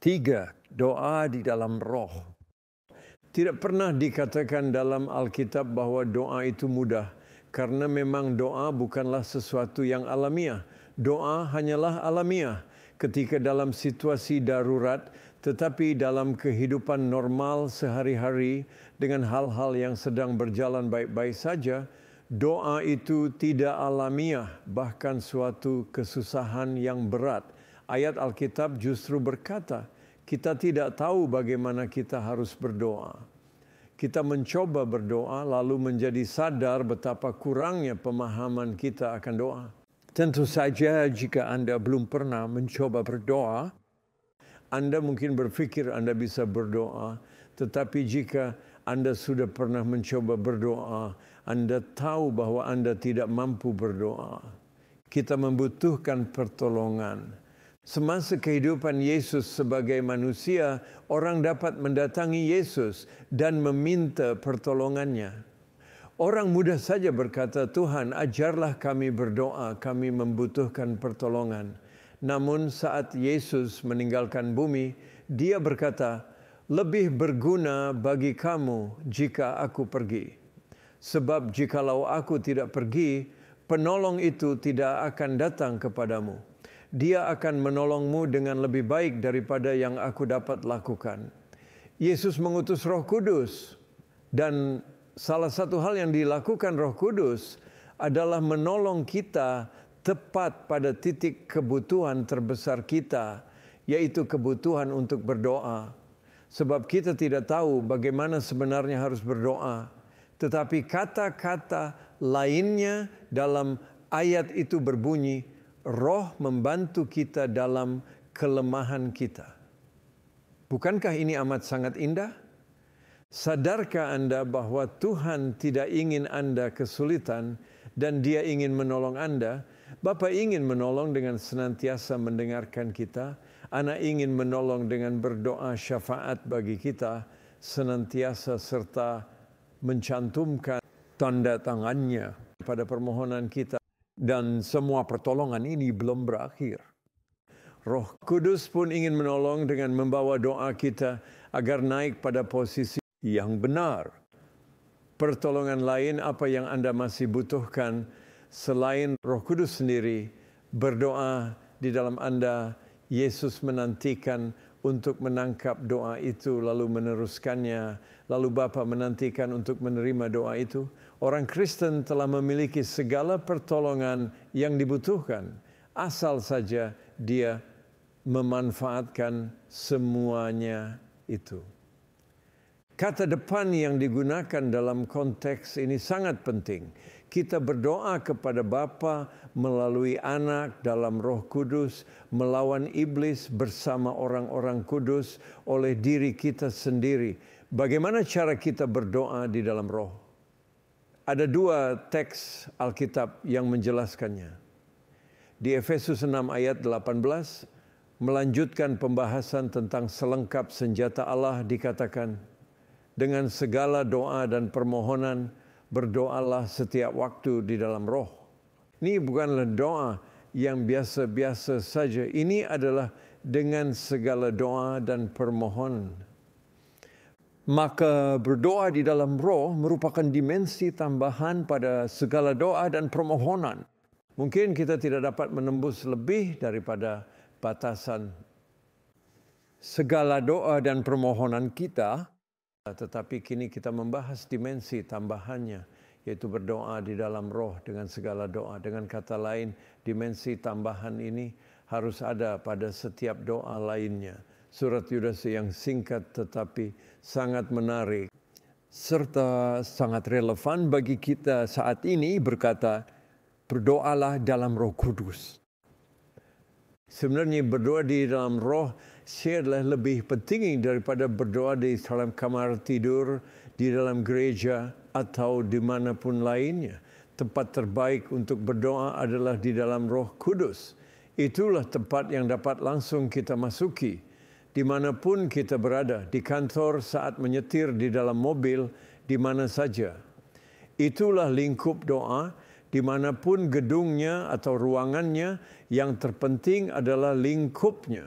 3. Doa di dalam roh. Tidak pernah dikatakan dalam Alkitab bahwa doa itu mudah, karena memang doa bukanlah sesuatu yang alamiah. Doa hanyalah alamiah ketika dalam situasi darurat, tetapi dalam kehidupan normal sehari-hari dengan hal-hal yang sedang berjalan baik-baik saja, doa itu tidak alamiah, bahkan suatu kesusahan yang berat. Ayat Alkitab justru berkata, kita tidak tahu bagaimana kita harus berdoa. Kita mencoba berdoa lalu menjadi sadar betapa kurangnya pemahaman kita akan doa. Tentu saja jika Anda belum pernah mencoba berdoa, Anda mungkin berpikir Anda bisa berdoa. Tetapi jika Anda sudah pernah mencoba berdoa, Anda tahu bahwa Anda tidak mampu berdoa. Kita membutuhkan pertolongan. Semasa kehidupan Yesus sebagai manusia, orang dapat mendatangi Yesus dan meminta pertolongannya. Orang mudah saja berkata, Tuhan, ajarlah kami berdoa, kami membutuhkan pertolongan. Namun saat Yesus meninggalkan bumi, dia berkata, lebih berguna bagi kamu jika aku pergi. Sebab jikalau aku tidak pergi, penolong itu tidak akan datang kepadamu. Dia akan menolongmu dengan lebih baik daripada yang aku dapat lakukan. Yesus mengutus Roh Kudus, dan salah satu hal yang dilakukan Roh Kudus adalah menolong kita tepat pada titik kebutuhan terbesar kita, yaitu kebutuhan untuk berdoa. Sebab kita tidak tahu bagaimana sebenarnya harus berdoa, tetapi kata-kata lainnya dalam ayat itu berbunyi, Roh membantu kita dalam kelemahan kita. Bukankah ini amat sangat indah? Sadarkah Anda bahwa Tuhan tidak ingin Anda kesulitan dan Dia ingin menolong Anda? Bapa ingin menolong dengan senantiasa mendengarkan kita. Anak ingin menolong dengan berdoa syafaat bagi kita senantiasa serta mencantumkan tanda tangannya pada permohonan kita. Dan semua pertolongan ini belum berakhir. Roh Kudus pun ingin menolong dengan membawa doa kita agar naik pada posisi yang benar. Pertolongan lain apa yang Anda masih butuhkan selain Roh Kudus sendiri, berdoa di dalam Anda, Yesus menantikan untuk menangkap doa itu lalu meneruskannya, lalu Bapa menantikan untuk menerima doa itu. Orang Kristen telah memiliki segala pertolongan yang dibutuhkan, asal saja dia memanfaatkan semuanya itu. Kata depan yang digunakan dalam konteks ini sangat penting. Kita berdoa kepada Bapa melalui Anak dalam Roh Kudus, melawan iblis bersama orang-orang kudus oleh diri kita sendiri. Bagaimana cara kita berdoa di dalam Roh? Ada dua teks Alkitab yang menjelaskannya. Di Efesus 6 ayat 18, melanjutkan pembahasan tentang selengkap senjata Allah dikatakan, dengan segala doa dan permohonan, berdoalah setiap waktu di dalam roh. Ini bukanlah doa yang biasa-biasa saja. Ini adalah dengan segala doa dan permohonan. Maka berdoa di dalam roh merupakan dimensi tambahan pada segala doa dan permohonan. Mungkin kita tidak dapat menembus lebih daripada batasan segala doa dan permohonan kita, tetapi kini kita membahas dimensi tambahannya, yaitu berdoa di dalam roh dengan segala doa. Dengan kata lain, dimensi tambahan ini harus ada pada setiap doa lainnya. Surat Yudas yang singkat tetapi sangat menarik, serta sangat relevan bagi kita saat ini berkata, berdoalah dalam Roh Kudus. Sebenarnya berdoa di dalam roh adalah lebih penting daripada berdoa di dalam kamar tidur, di dalam gereja, atau dimanapun lainnya. Tempat terbaik untuk berdoa adalah di dalam Roh Kudus. Itulah tempat yang dapat langsung kita masuki. Dimanapun kita berada, di kantor, saat menyetir, di dalam mobil, di mana saja. Itulah lingkup doa, dimanapun gedungnya atau ruangannya, yang terpenting adalah lingkupnya.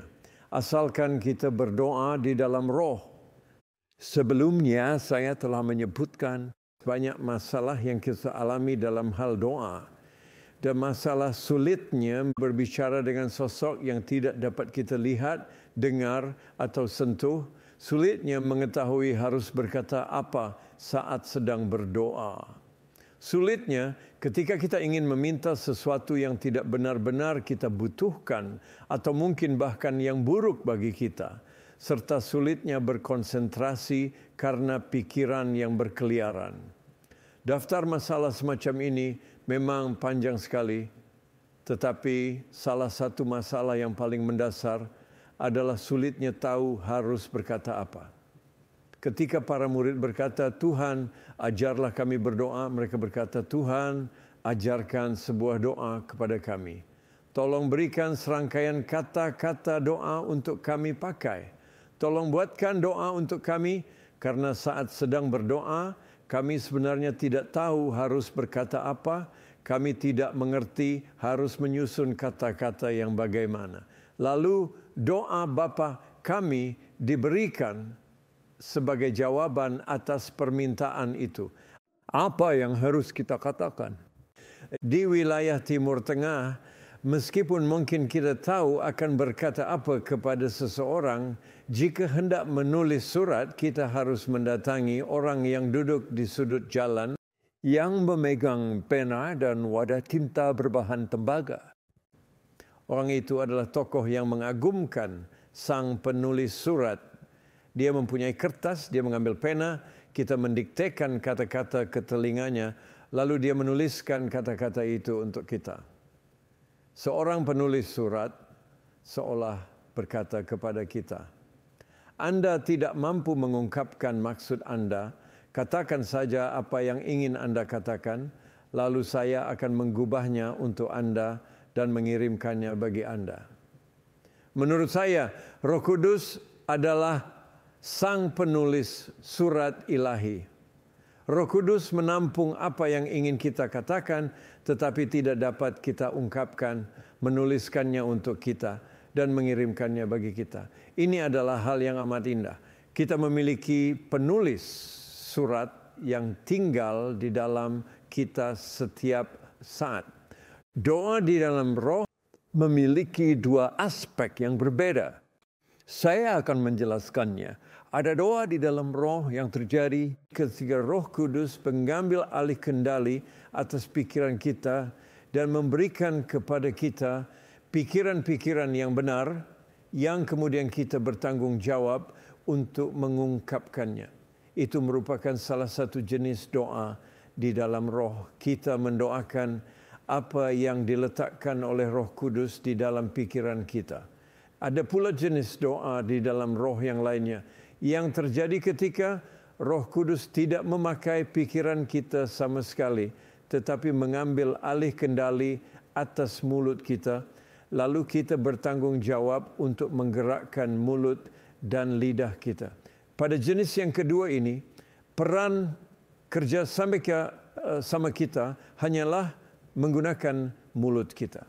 asalkan kita berdoa di dalam roh. Sebelumnya saya telah menyebutkan banyak masalah yang kita alami dalam hal doa. Dan masalah sulitnya berbicara dengan sosok yang tidak dapat kita lihat, dengar atau sentuh. Sulitnya mengetahui harus berkata apa saat sedang berdoa. Sulitnya ketika kita ingin meminta sesuatu yang tidak benar-benar kita butuhkan atau mungkin bahkan yang buruk bagi kita. Serta sulitnya berkonsentrasi karena pikiran yang berkeliaran. Daftar masalah semacam ini memang panjang sekali, tetapi salah satu masalah yang paling mendasar adalah sulitnya tahu harus berkata apa. Ketika para murid berkata, "Tuhan, ajarlah kami berdoa," mereka berkata, "Tuhan, ajarkan sebuah doa kepada kami. Tolong berikan serangkaian kata-kata doa untuk kami pakai. Tolong buatkan doa untuk kami, karena saat sedang berdoa, kami sebenarnya tidak tahu harus berkata apa, kami tidak mengerti harus menyusun kata-kata yang bagaimana. Lalu doa Bapa kami diberikan sebagai jawaban atas permintaan itu. Apa yang harus kita katakan? Di wilayah Timur Tengah, meskipun mungkin kita tahu akan berkata apa kepada seseorang, jika hendak menulis surat, kita harus mendatangi orang yang duduk di sudut jalan yang memegang pena dan wadah tinta berbahan tembaga. Orang itu adalah tokoh yang mengagumkan sang penulis surat. Dia mempunyai kertas, dia mengambil pena, kita mendiktekan kata-kata ke telinganya, lalu dia menuliskan kata-kata itu untuk kita. Seorang penulis surat seolah berkata kepada kita, "Anda tidak mampu mengungkapkan maksud Anda, katakan saja apa yang ingin Anda katakan, lalu saya akan mengubahnya untuk Anda dan mengirimkannya bagi Anda." Menurut saya, Roh Kudus adalah sang penulis surat ilahi. Roh Kudus menampung apa yang ingin kita katakan, tetapi tidak dapat kita ungkapkan, menuliskannya untuk kita, dan mengirimkannya bagi kita. Ini adalah hal yang amat indah. Kita memiliki penulis surat yang tinggal di dalam kita setiap saat. Doa di dalam roh memiliki dua aspek yang berbeda. Saya akan menjelaskannya. Ada doa di dalam roh yang terjadi ketika Roh Kudus mengambil alih kendali atas pikiran kita dan memberikan kepada kita pikiran-pikiran yang benar yang kemudian kita bertanggung jawab untuk mengungkapkannya. Itu merupakan salah satu jenis doa di dalam roh. Kita mendoakan apa yang diletakkan oleh Roh Kudus di dalam pikiran kita. Ada pula jenis doa di dalam roh yang lainnya yang terjadi ketika Roh Kudus tidak memakai pikiran kita sama sekali, tetapi mengambil alih kendali atas mulut kita, lalu kita bertanggung jawab untuk menggerakkan mulut dan lidah kita. Pada jenis yang kedua ini, peran kerja sama kita hanyalah menggunakan mulut kita.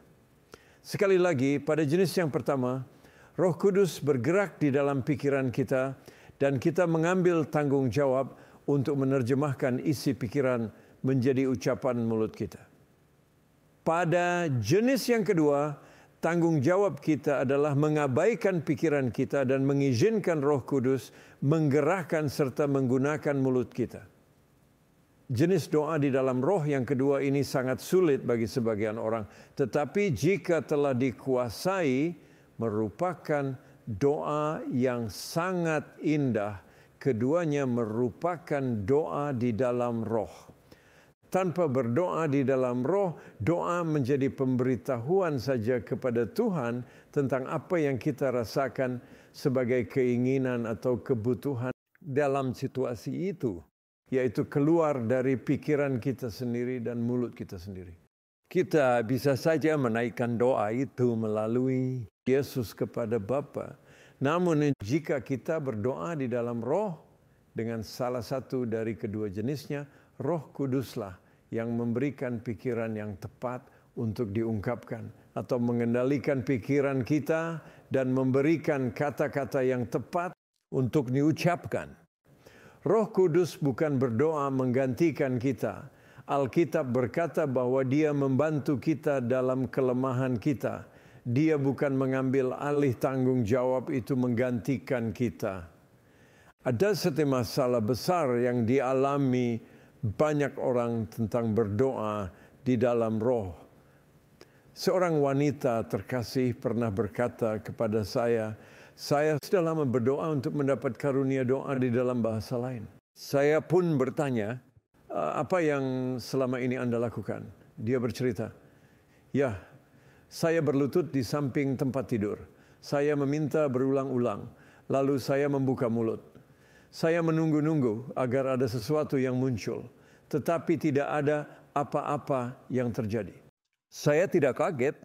Sekali lagi, pada jenis yang pertama, Roh Kudus bergerak di dalam pikiran kita dan kita mengambil tanggung jawab untuk menerjemahkan isi pikiran menjadi ucapan mulut kita. Pada jenis yang kedua, tanggung jawab kita adalah mengabaikan pikiran kita dan mengizinkan Roh Kudus menggerakkan serta menggunakan mulut kita. Jenis doa di dalam roh yang kedua ini sangat sulit bagi sebagian orang. Tetapi jika telah dikuasai, merupakan doa yang sangat indah. Keduanya merupakan doa di dalam roh. Tanpa berdoa di dalam roh, doa menjadi pemberitahuan saja kepada Tuhan tentang apa yang kita rasakan sebagai keinginan atau kebutuhan dalam situasi itu, yaitu keluar dari pikiran kita sendiri dan mulut kita sendiri. Kita bisa saja menaikkan doa itu melalui Yesus kepada Bapa. Namun jika kita berdoa di dalam roh dengan salah satu dari kedua jenisnya, Roh Kuduslah yang memberikan pikiran yang tepat untuk diungkapkan atau mengendalikan pikiran kita dan memberikan kata-kata yang tepat untuk diucapkan. Roh Kudus bukan berdoa menggantikan kita. Alkitab berkata bahwa Dia membantu kita dalam kelemahan kita. Dia bukan mengambil alih tanggung jawab itu menggantikan kita. Ada satu masalah besar yang dialami banyak orang tentang berdoa di dalam roh. Seorang wanita terkasih pernah berkata kepada saya sudah lama berdoa untuk mendapat karunia doa di dalam bahasa lain. Saya pun bertanya, apa yang selama ini Anda lakukan? Dia bercerita, ya, saya berlutut di samping tempat tidur. Saya meminta berulang-ulang, lalu saya membuka mulut. Saya menunggu-nunggu agar ada sesuatu yang muncul, tetapi tidak ada apa-apa yang terjadi. Saya tidak kaget.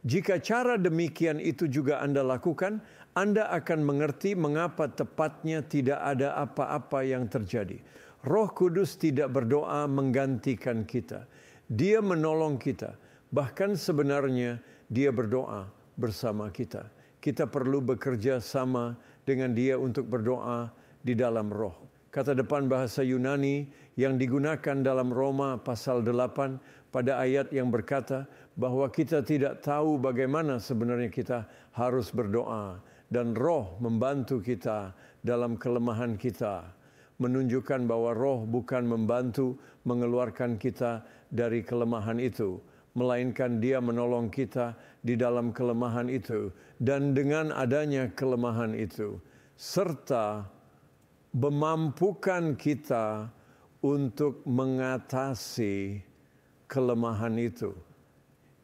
Jika cara demikian itu juga Anda lakukan, Anda akan mengerti mengapa tepatnya tidak ada apa-apa yang terjadi. Roh Kudus tidak berdoa menggantikan kita. Dia menolong kita. Bahkan sebenarnya Dia berdoa bersama kita. Kita perlu bekerja sama dengan Dia untuk berdoa di dalam roh. Kata depan bahasa Yunani yang digunakan dalam Roma pasal 8 pada ayat yang berkata bahwa kita tidak tahu bagaimana sebenarnya kita harus berdoa. Dan roh membantu kita dalam kelemahan kita. Menunjukkan bahwa roh bukan membantu mengeluarkan kita dari kelemahan itu, melainkan Dia menolong kita di dalam kelemahan itu. Dan dengan adanya kelemahan itu, serta memampukan kita untuk mengatasi kelemahan itu.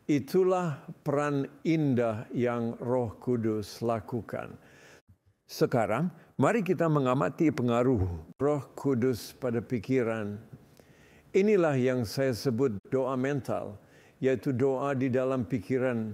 Itulah peran indah yang Roh Kudus lakukan. Sekarang, mari kita mengamati pengaruh Roh Kudus pada pikiran. Inilah yang saya sebut doa mental, yaitu doa di dalam pikiran.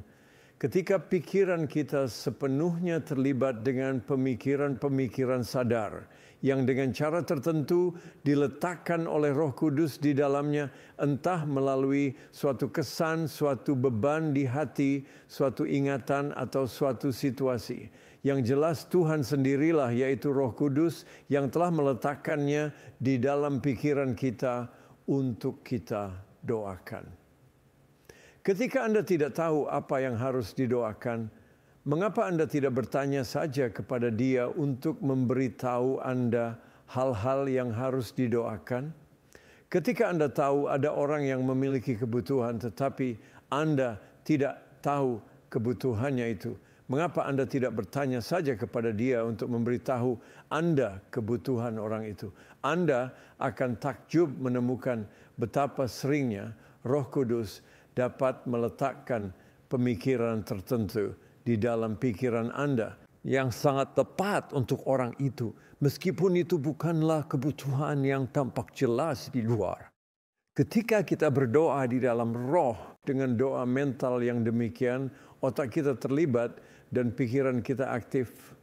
Ketika pikiran kita sepenuhnya terlibat dengan pemikiran-pemikiran sadar, yang dengan cara tertentu diletakkan oleh Roh Kudus di dalamnya, entah melalui suatu kesan, suatu beban di hati, suatu ingatan atau suatu situasi. Yang jelas Tuhan sendirilah, yaitu Roh Kudus yang telah meletakkannya di dalam pikiran kita untuk kita doakan. Ketika Anda tidak tahu apa yang harus didoakan, mengapa Anda tidak bertanya saja kepada Dia untuk memberitahu Anda hal-hal yang harus didoakan? Ketika Anda tahu ada orang yang memiliki kebutuhan tetapi Anda tidak tahu kebutuhannya itu, mengapa Anda tidak bertanya saja kepada Dia untuk memberitahu Anda kebutuhan orang itu? Anda akan takjub menemukan betapa seringnya Roh Kudus dapat meletakkan pemikiran tertentu di dalam pikiran Anda yang sangat tepat untuk orang itu, meskipun itu bukanlah kebutuhan yang tampak jelas di luar. Ketika kita berdoa di dalam roh dengan doa mental yang demikian, otak kita terlibat dan pikiran kita aktif.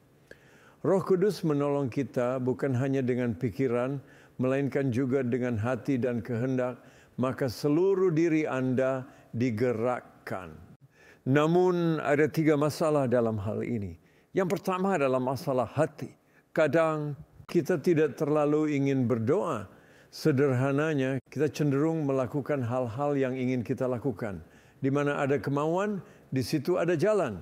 Roh Kudus menolong kita bukan hanya dengan pikiran, melainkan juga dengan hati dan kehendak, maka seluruh diri Anda digerakkan. Namun ada 3 masalah dalam hal ini. Yang pertama adalah masalah hati. Kadang kita tidak terlalu ingin berdoa. Sederhananya kita cenderung melakukan hal-hal yang ingin kita lakukan. Di mana ada kemauan, di situ ada jalan.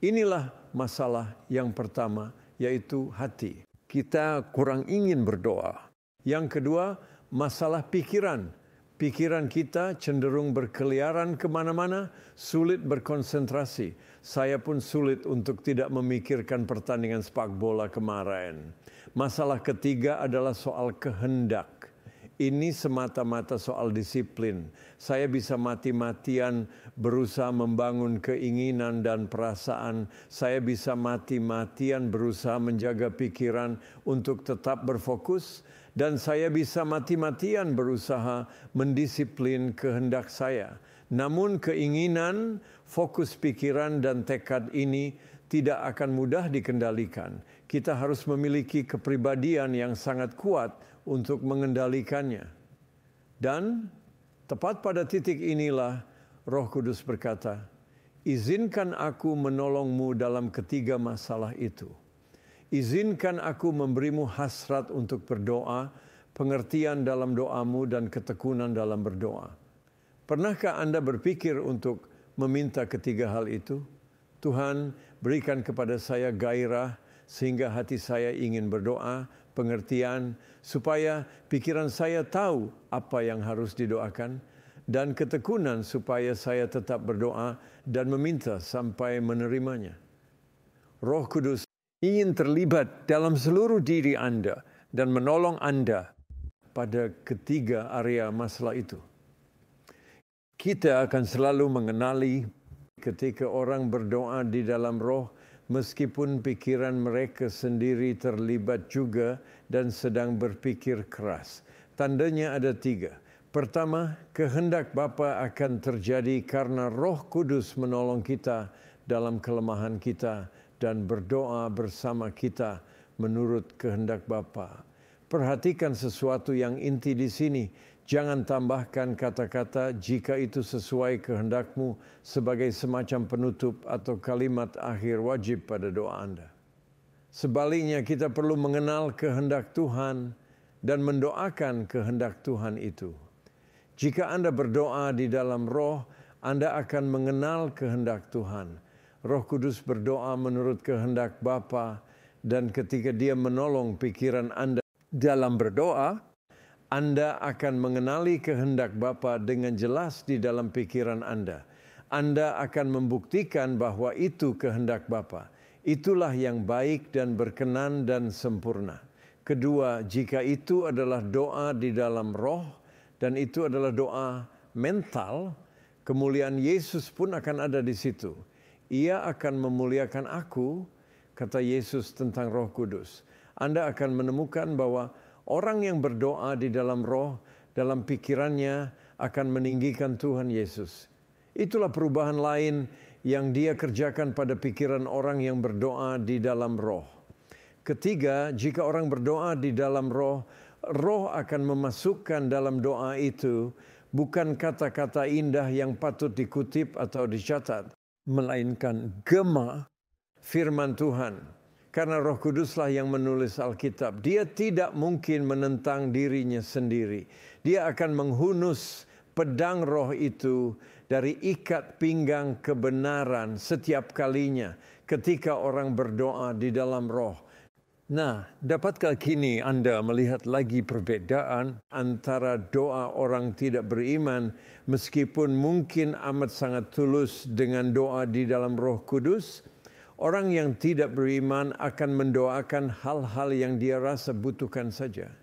Inilah masalah yang pertama, yaitu hati. Kita kurang ingin berdoa. Yang kedua, masalah pikiran. Pikiran kita cenderung berkeliaran kemana-mana, sulit berkonsentrasi. Saya pun sulit untuk tidak memikirkan pertandingan sepak bola kemarin. Masalah ketiga adalah soal kehendak. Ini semata-mata soal disiplin. Saya bisa mati-matian berusaha membangun keinginan dan perasaan. Saya bisa mati-matian berusaha menjaga pikiran untuk tetap berfokus. Dan saya bisa mati-matian berusaha mendisiplin kehendak saya. Namun keinginan, fokus pikiran dan tekad ini tidak akan mudah dikendalikan. Kita harus memiliki kepribadian yang sangat kuat untuk mengendalikannya. Dan tepat pada titik inilah Roh Kudus berkata, Izinkan aku menolongmu dalam ketiga masalah itu. Izinkan aku memberimu hasrat untuk berdoa, pengertian dalam doamu dan ketekunan dalam berdoa. Pernahkah Anda berpikir untuk meminta ketiga hal itu? Tuhan, berikan kepada saya gairah sehingga hati saya ingin berdoa, pengertian, supaya pikiran saya tahu apa yang harus didoakan, dan ketekunan supaya saya tetap berdoa dan meminta sampai menerimanya. Roh Kudus ingin terlibat dalam seluruh diri Anda dan menolong Anda pada ketiga area masalah itu. Kita akan selalu mengenali ketika orang berdoa di dalam roh, meskipun pikiran mereka sendiri terlibat juga dan sedang berpikir keras. Tandanya ada 3. Pertama, kehendak Bapa akan terjadi karena Roh Kudus menolong kita dalam kelemahan kita dan berdoa bersama kita menurut kehendak Bapa. Perhatikan sesuatu yang inti di sini. Jangan tambahkan kata-kata jika itu sesuai kehendakmu sebagai semacam penutup atau kalimat akhir wajib pada doa Anda. Sebaliknya, kita perlu mengenal kehendak Tuhan dan mendoakan kehendak Tuhan itu. Jika Anda berdoa di dalam roh, Anda akan mengenal kehendak Tuhan. Roh Kudus berdoa menurut kehendak Bapa, dan ketika Dia menolong pikiran Anda dalam berdoa, Anda akan mengenali kehendak Bapa dengan jelas di dalam pikiran Anda. Anda akan membuktikan bahwa itu kehendak Bapa. Itulah yang baik dan berkenan dan sempurna. Kedua, jika itu adalah doa di dalam roh, dan itu adalah doa mental, kemuliaan Yesus pun akan ada di situ. Ia akan memuliakan aku, kata Yesus tentang Roh Kudus. Anda akan menemukan bahwa orang yang berdoa di dalam roh, dalam pikirannya akan meninggikan Tuhan Yesus. Itulah perubahan lain yang Dia kerjakan pada pikiran orang yang berdoa di dalam roh. Ketiga, jika orang berdoa di dalam roh, roh akan memasukkan dalam doa itu bukan kata-kata indah yang patut dikutip atau dicatat, melainkan gema firman Tuhan. Karena Roh Kuduslah yang menulis Alkitab. Dia tidak mungkin menentang dirinya sendiri. Dia akan menghunus pedang roh itu dari ikat pinggang kebenaran setiap kalinya ketika orang berdoa di dalam roh. Nah, dapatkah kini Anda melihat lagi perbedaan antara doa orang tidak beriman meskipun mungkin amat sangat tulus dengan doa di dalam Roh Kudus? Orang yang tidak beriman akan mendoakan hal-hal yang dia rasa butuhkan saja.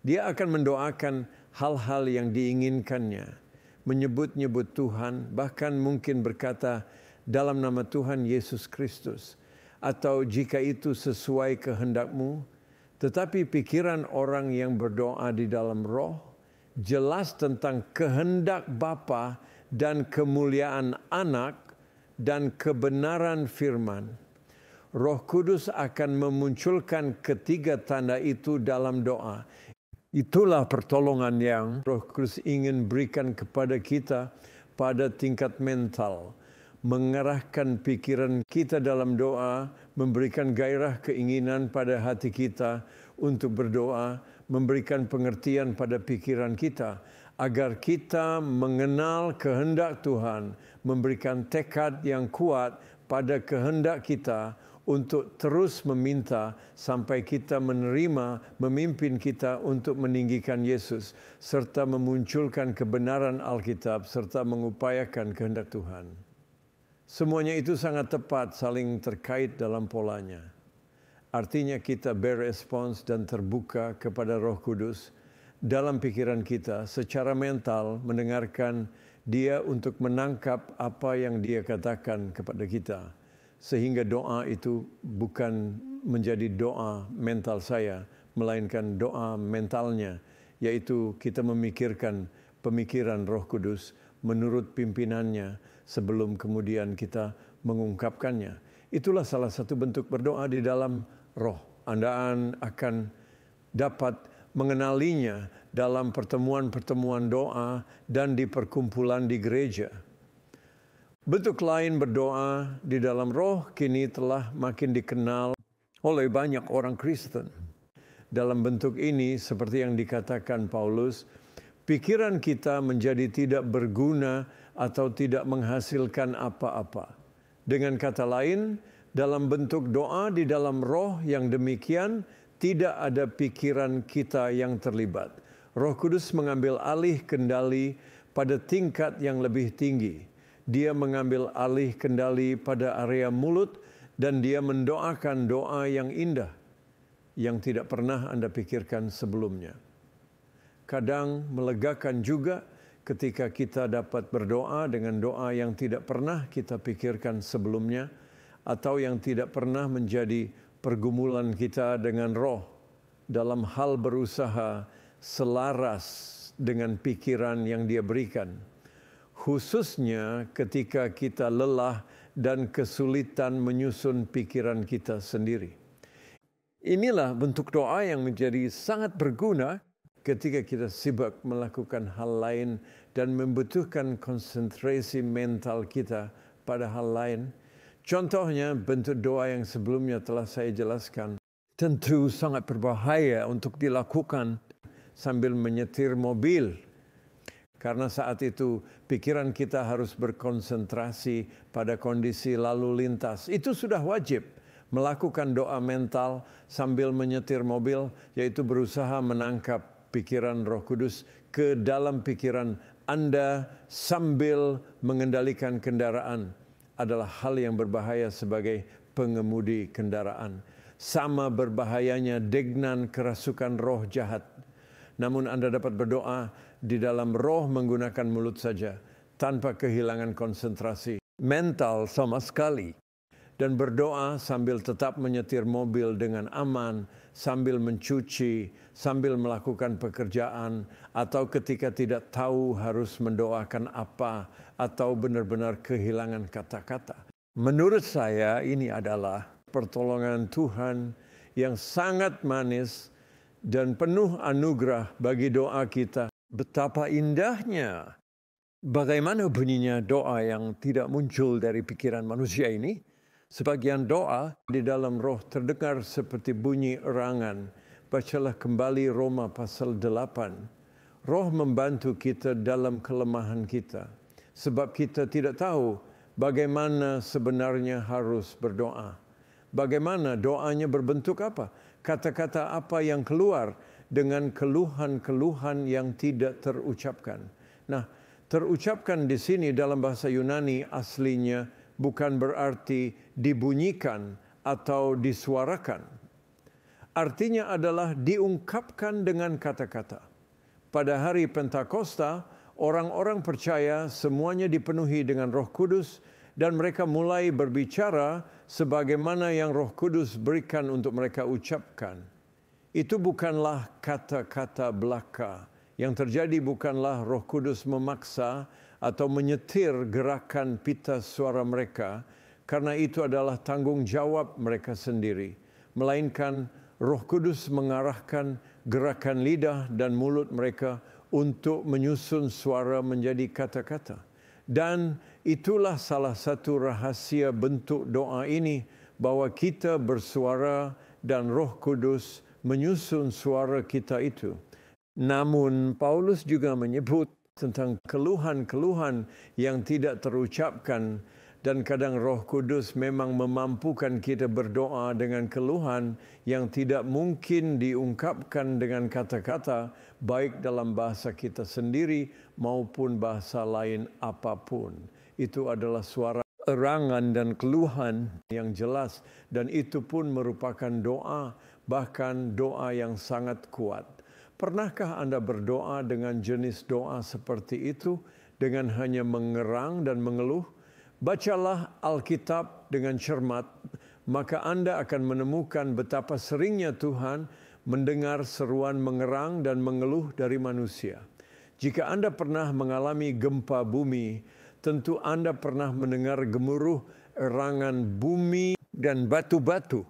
Dia akan mendoakan hal-hal yang diinginkannya, menyebut-nyebut Tuhan, bahkan mungkin berkata dalam nama Tuhan Yesus Kristus. Atau jika itu sesuai kehendakmu, tetapi pikiran orang yang berdoa di dalam roh jelas tentang kehendak Bapa dan kemuliaan anak dan kebenaran firman. Roh Kudus akan memunculkan ketiga tanda itu dalam doa. Itulah pertolongan yang Roh Kudus ingin berikan kepada kita pada tingkat mental. Mengarahkan pikiran kita dalam doa, memberikan gairah keinginan pada hati kita untuk berdoa, memberikan pengertian pada pikiran kita, agar kita mengenal kehendak Tuhan, memberikan tekad yang kuat pada kehendak kita untuk terus meminta sampai kita menerima memimpin kita untuk meninggikan Yesus, serta memunculkan kebenaran Alkitab, serta mengupayakan kehendak Tuhan. Semuanya itu sangat tepat saling terkait dalam polanya. Artinya kita berespons dan terbuka kepada Roh Kudus dalam pikiran kita secara mental, mendengarkan Dia untuk menangkap apa yang Dia katakan kepada kita. Sehingga doa itu bukan menjadi doa mental saya, melainkan doa mentalnya, yaitu kita memikirkan pemikiran Roh Kudus menurut pimpinannya sebelum kemudian kita mengungkapkannya. Itulah salah satu bentuk berdoa di dalam roh. Anda akan dapat mengenalinya dalam pertemuan-pertemuan doa dan di perkumpulan di gereja. Bentuk lain berdoa di dalam roh kini telah makin dikenal oleh banyak orang Kristen. Dalam bentuk ini, seperti yang dikatakan Paulus, pikiran kita menjadi tidak berguna atau tidak menghasilkan apa-apa. Dengan kata lain, dalam bentuk doa di dalam roh yang demikian, tidak ada pikiran kita yang terlibat. Roh Kudus mengambil alih kendali pada tingkat yang lebih tinggi. Dia mengambil alih kendali pada area mulut dan dia mendoakan doa yang indah yang tidak pernah Anda pikirkan sebelumnya. Kadang melegakan juga ketika kita dapat berdoa dengan doa yang tidak pernah kita pikirkan sebelumnya atau yang tidak pernah menjadi pergumulan kita dengan roh dalam hal berusaha selaras dengan pikiran yang Dia berikan. Khususnya ketika kita lelah dan kesulitan menyusun pikiran kita sendiri. Inilah bentuk doa yang menjadi sangat berguna ketika kita sibuk melakukan hal lain dan membutuhkan konsentrasi mental kita pada hal lain. Contohnya bentuk doa yang sebelumnya telah saya jelaskan. Tentu sangat berbahaya untuk dilakukan sambil menyetir mobil. Karena saat itu pikiran kita harus berkonsentrasi pada kondisi lalu lintas. Itu sudah wajib melakukan doa mental sambil menyetir mobil, yaitu berusaha menangkap pikiran Roh Kudus ke dalam pikiran Anda sambil mengendalikan kendaraan adalah hal yang berbahaya sebagai pengemudi kendaraan. Sama berbahayanya degnan kerasukan roh jahat. Namun Anda dapat berdoa di dalam roh menggunakan mulut saja, tanpa kehilangan konsentrasi mental sama sekali. Dan berdoa sambil tetap menyetir mobil dengan aman, sambil mencuci, sambil melakukan pekerjaan, atau ketika tidak tahu harus mendoakan apa, atau benar-benar kehilangan kata-kata. Menurut saya ini adalah pertolongan Tuhan yang sangat manis dan penuh anugerah bagi doa kita. Betapa indahnya. Bagaimana bunyinya doa yang tidak muncul dari pikiran manusia ini? Sebagian doa di dalam roh terdengar seperti bunyi erangan. Bacalah kembali Roma pasal 8. Roh membantu kita dalam kelemahan kita. Sebab kita tidak tahu bagaimana sebenarnya harus berdoa. Bagaimana doanya berbentuk apa? Kata-kata apa yang keluar dengan keluhan-keluhan yang tidak terucapkan. Nah, terucapkan di sini dalam bahasa Yunani aslinya bukan berarti dibunyikan atau disuarakan. Artinya adalah diungkapkan dengan kata-kata. Pada hari Pentakosta, orang-orang percaya semuanya dipenuhi dengan Roh Kudus dan mereka mulai berbicara sebagaimana yang Roh Kudus berikan untuk mereka ucapkan. Itu bukanlah kata-kata belaka. Yang terjadi bukanlah Roh Kudus memaksa atau menyetir gerakan pita suara mereka, karena itu adalah tanggung jawab mereka sendiri. Melainkan Roh Kudus mengarahkan gerakan lidah dan mulut mereka untuk menyusun suara menjadi kata-kata. Dan itulah salah satu rahasia bentuk doa ini, bahwa kita bersuara dan Roh Kudus menyusun suara kita itu. Namun Paulus juga menyebut tentang keluhan-keluhan yang tidak terucapkan, dan kadang Roh Kudus memang memampukan kita berdoa dengan keluhan yang tidak mungkin diungkapkan dengan kata-kata, baik dalam bahasa kita sendiri maupun bahasa lain apapun. Itu adalah suara erangan dan keluhan yang jelas, dan itu pun merupakan doa, bahkan doa yang sangat kuat. Pernahkah Anda berdoa dengan jenis doa seperti itu, dengan hanya mengerang dan mengeluh? Bacalah Alkitab dengan cermat, maka Anda akan menemukan betapa seringnya Tuhan mendengar seruan mengerang dan mengeluh dari manusia. Jika Anda pernah mengalami gempa bumi, tentu Anda pernah mendengar gemuruh erangan bumi dan batu-batu.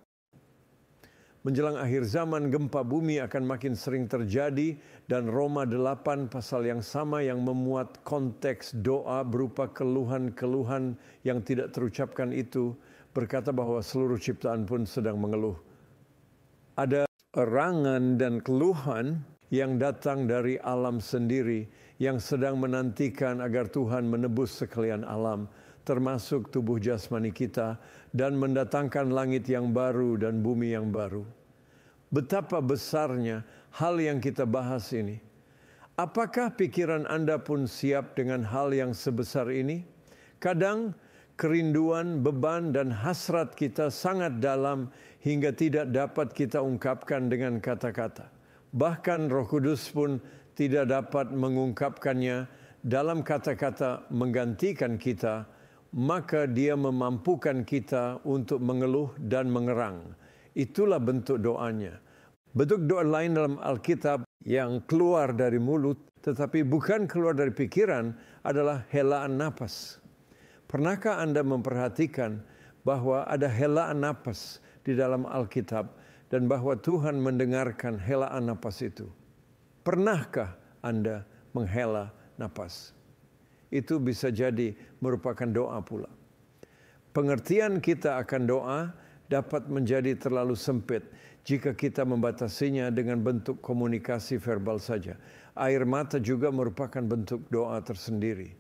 Menjelang akhir zaman, gempa bumi akan makin sering terjadi dan Roma 8 pasal yang sama yang memuat konteks doa berupa keluhan-keluhan yang tidak terucapkan itu berkata bahwa seluruh ciptaan pun sedang mengeluh. Ada erangan dan keluhan yang datang dari alam sendiri yang sedang menantikan agar Tuhan menebus sekalian alam, termasuk tubuh jasmani kita, dan mendatangkan langit yang baru dan bumi yang baru. Betapa besarnya hal yang kita bahas ini. Apakah pikiran Anda pun siap dengan hal yang sebesar ini? Kadang kerinduan, beban, dan hasrat kita sangat dalam hingga tidak dapat kita ungkapkan dengan kata-kata. Bahkan Roh Kudus pun tidak dapat mengungkapkannya dalam kata-kata menggantikan kita, maka Dia memampukan kita untuk mengeluh dan mengerang. Itulah bentuk doanya. Bentuk doa lain dalam Alkitab yang keluar dari mulut, tetapi bukan keluar dari pikiran, adalah helaan napas. Pernahkah Anda memperhatikan bahwa ada helaan napas di dalam Alkitab dan bahwa Tuhan mendengarkan helaan napas itu? Pernahkah Anda menghela napas? Itu bisa jadi merupakan doa pula. Pengertian kita akan doa dapat menjadi terlalu sempit jika kita membatasinya dengan bentuk komunikasi verbal saja. Air mata juga merupakan bentuk doa tersendiri.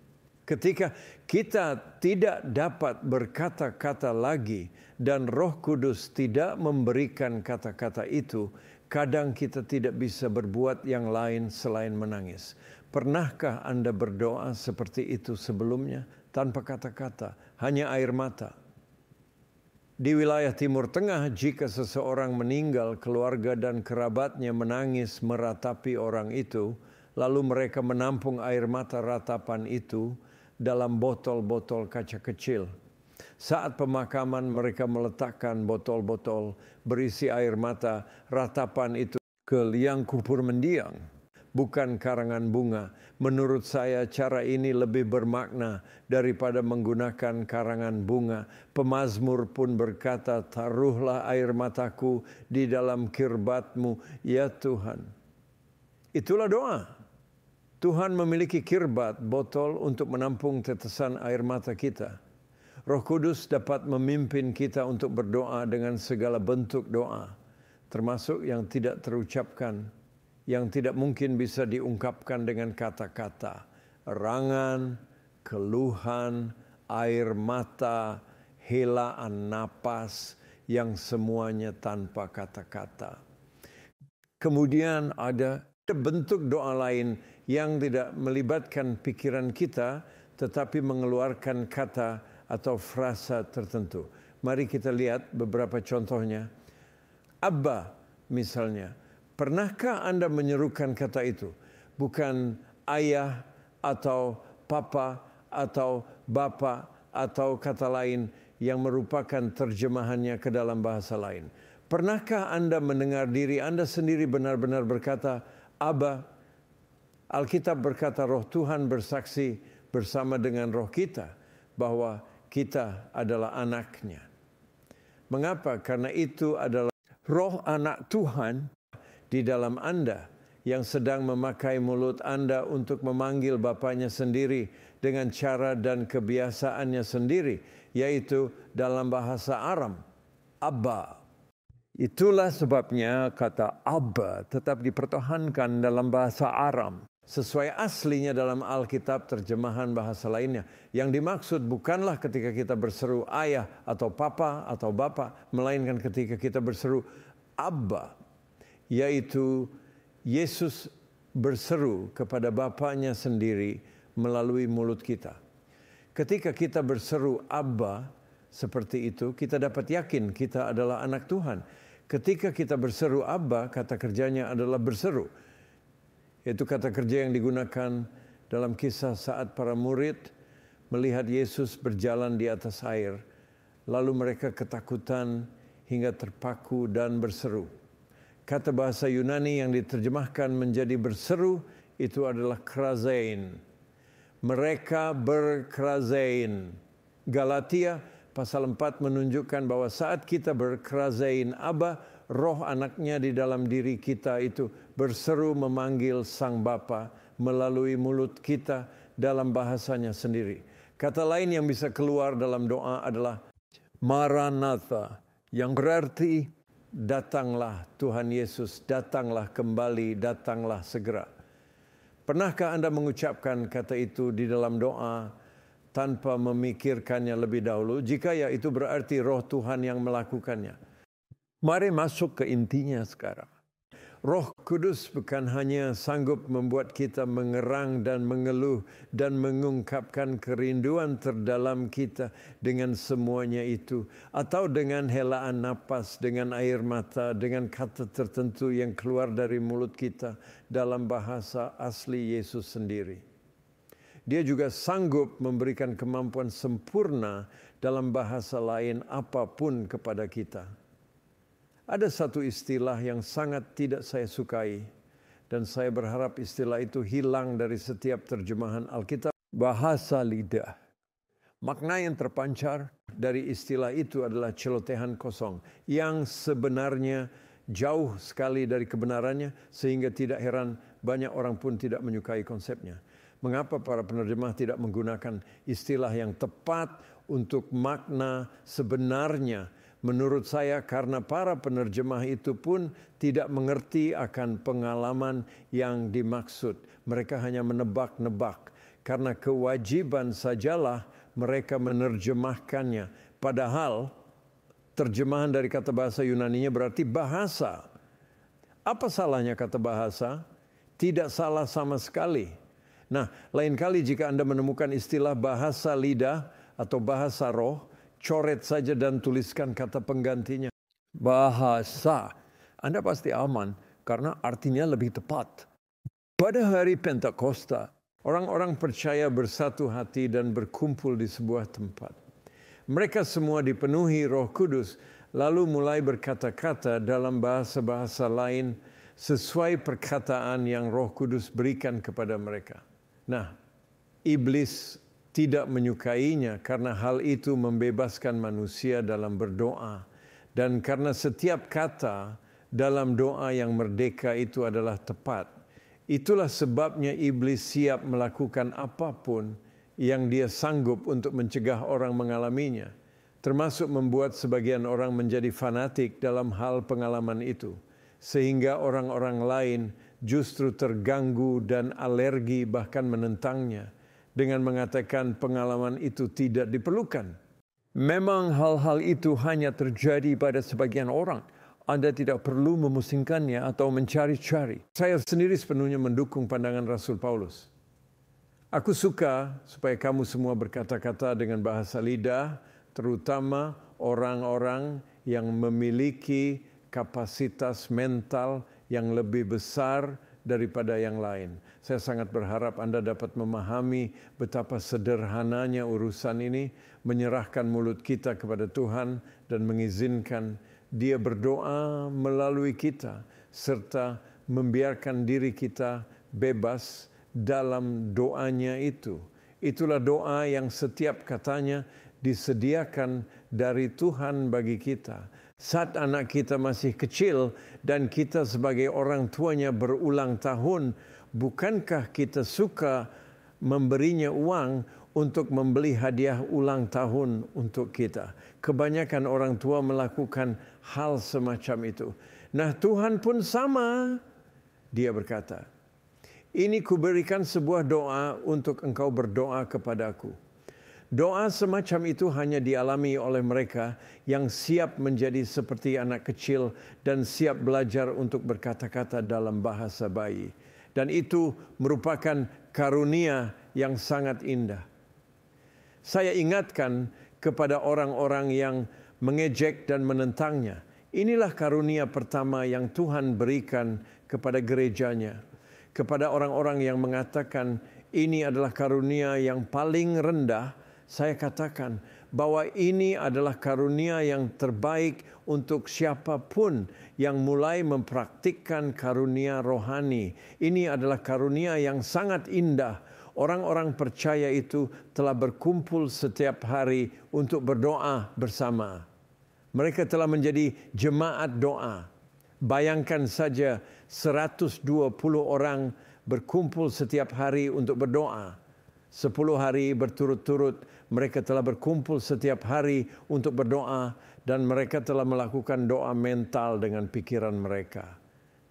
Ketika kita tidak dapat berkata-kata lagi dan Roh Kudus tidak memberikan kata-kata itu, kadang kita tidak bisa berbuat yang lain selain menangis. Pernahkah Anda berdoa seperti itu sebelumnya tanpa kata-kata, hanya air mata? Di wilayah Timur Tengah, jika seseorang meninggal, keluarga dan kerabatnya menangis meratapi orang itu, lalu mereka menampung air mata ratapan itu dalam botol-botol kaca kecil. Saat pemakaman, mereka meletakkan botol-botol berisi air mata ratapan itu ke liang kubur mendiang, bukan karangan bunga. Menurut saya cara ini lebih bermakna daripada menggunakan karangan bunga. Pemazmur pun berkata, taruhlah air mataku di dalam kirbatmu, ya Tuhan. Itulah doa. Tuhan memiliki kirbat, botol untuk menampung tetesan air mata kita. Roh Kudus dapat memimpin kita untuk berdoa dengan segala bentuk doa, termasuk yang tidak terucapkan, yang tidak mungkin bisa diungkapkan dengan kata-kata. Erangan, keluhan, air mata, helaan napas, yang semuanya tanpa kata-kata. Kemudian ada bentuk doa lain yang tidak melibatkan pikiran kita, tetapi mengeluarkan kata atau frasa tertentu. Mari kita lihat beberapa contohnya. Abba misalnya. Pernahkah Anda menyerukan kata itu? Bukan ayah atau papa atau bapa atau kata lain yang merupakan terjemahannya ke dalam bahasa lain. Pernahkah Anda mendengar diri Anda sendiri benar-benar berkata, Abba? Alkitab berkata Roh Tuhan bersaksi bersama dengan roh kita bahwa kita adalah anaknya. Mengapa? Karena itu adalah roh anak Tuhan di dalam Anda yang sedang memakai mulut Anda untuk memanggil Bapanya sendiri dengan cara dan kebiasaannya sendiri, yaitu dalam bahasa Aram, Abba. Itulah sebabnya kata Abba tetap dipertahankan dalam bahasa Aram, sesuai aslinya dalam Alkitab terjemahan bahasa lainnya. Yang dimaksud bukanlah ketika kita berseru ayah atau papa atau bapa, melainkan ketika kita berseru Abba, yaitu Yesus berseru kepada Bapanya sendiri melalui mulut kita. Ketika kita berseru Abba seperti itu, kita dapat yakin kita adalah anak Tuhan. Ketika kita berseru Abba, kata kerjanya adalah berseru. Itu kata kerja yang digunakan dalam kisah saat para murid melihat Yesus berjalan di atas air. Lalu mereka ketakutan hingga terpaku dan berseru. Kata bahasa Yunani yang diterjemahkan menjadi berseru itu adalah krazein. Mereka berkrazein. Galatia pasal 4 menunjukkan bahwa saat kita berkrazein Abba, roh anaknya di dalam diri kita itu berseru memanggil Sang Bapa melalui mulut kita dalam bahasanya sendiri. Kata lain yang bisa keluar dalam doa adalah Maranatha, yang berarti datanglah Tuhan Yesus, datanglah kembali, datanglah segera. Pernahkah Anda mengucapkan kata itu di dalam doa tanpa memikirkannya lebih dahulu? Jika ya, itu berarti roh Tuhan yang melakukannya. Mari masuk ke intinya sekarang. Roh Kudus bukan hanya sanggup membuat kita mengerang dan mengeluh dan mengungkapkan kerinduan terdalam kita dengan semuanya itu, atau dengan helaan napas, dengan air mata, dengan kata tertentu yang keluar dari mulut kita dalam bahasa asli Yesus sendiri. Dia juga sanggup memberikan kemampuan sempurna dalam bahasa lain apapun kepada kita. Ada satu istilah yang sangat tidak saya sukai, dan saya berharap istilah itu hilang dari setiap terjemahan Alkitab. Bahasa lidah. Makna yang terpancar dari istilah itu adalah celotehan kosong, yang sebenarnya jauh sekali dari kebenarannya, sehingga tidak heran banyak orang pun tidak menyukai konsepnya. Mengapa para penerjemah tidak menggunakan istilah yang tepat untuk makna sebenarnya? Menurut saya karena para penerjemah itu pun tidak mengerti akan pengalaman yang dimaksud. Mereka hanya menebak-nebak. Karena kewajiban sajalah mereka menerjemahkannya. Padahal terjemahan dari kata bahasa Yunaninya berarti bahasa. Apa salahnya kata bahasa? Tidak salah sama sekali. Nah, lain kali jika Anda menemukan istilah bahasa lidah atau bahasa roh, coret saja dan tuliskan kata penggantinya. Bahasa. Anda pasti aman karena artinya lebih tepat. Pada hari Pentakosta, orang-orang percaya bersatu hati dan berkumpul di sebuah tempat. Mereka semua dipenuhi Roh Kudus, lalu mulai berkata-kata dalam bahasa-bahasa lain sesuai perkataan yang Roh Kudus berikan kepada mereka. Nah, iblis tidak menyukainya karena hal itu membebaskan manusia dalam berdoa. Dan karena setiap kata dalam doa yang merdeka itu adalah tepat. Itulah sebabnya iblis siap melakukan apapun yang dia sanggup untuk mencegah orang mengalaminya. Termasuk membuat sebagian orang menjadi fanatik dalam hal pengalaman itu. Sehingga orang-orang lain justru terganggu dan alergi bahkan menentangnya. Dengan mengatakan pengalaman itu tidak diperlukan. Memang hal-hal itu hanya terjadi pada sebagian orang. Anda tidak perlu memusingkannya atau mencari-cari. Saya sendiri sepenuhnya mendukung pandangan Rasul Paulus. Aku suka supaya kamu semua berkata-kata dengan bahasa lidah, terutama orang-orang yang memiliki kapasitas mental yang lebih besar daripada yang lain. Saya sangat berharap Anda dapat memahami betapa sederhananya urusan ini, menyerahkan mulut kita kepada Tuhan dan mengizinkan Dia berdoa melalui kita, serta membiarkan diri kita bebas dalam doanya itu. Itulah doa yang setiap katanya disediakan dari Tuhan bagi kita. Saat anak kita masih kecil dan kita sebagai orang tuanya berulang tahun, bukankah kita suka memberinya uang untuk membeli hadiah ulang tahun untuk kita? Kebanyakan orang tua melakukan hal semacam itu. Nah, Tuhan pun sama. Dia berkata, "Ini kuberikan sebuah doa untuk engkau berdoa kepadaku." Doa semacam itu hanya dialami oleh mereka yang siap menjadi seperti anak kecil dan siap belajar untuk berkata-kata dalam bahasa bayi. Dan itu merupakan karunia yang sangat indah. Saya ingatkan kepada orang-orang yang mengejek dan menentangnya. Inilah karunia pertama yang Tuhan berikan kepada gerejanya. Kepada orang-orang yang mengatakan ini adalah karunia yang paling rendah, saya katakan bahwa ini adalah karunia yang terbaik untuk siapapun yang mulai mempraktikkan karunia rohani. Ini adalah karunia yang sangat indah. Orang-orang percaya itu telah berkumpul setiap hari untuk berdoa bersama. Mereka telah menjadi jemaat doa. Bayangkan saja 120 orang berkumpul setiap hari untuk berdoa. 10 hari berturut-turut mereka telah berkumpul setiap hari untuk berdoa dan mereka telah melakukan doa mental dengan pikiran mereka.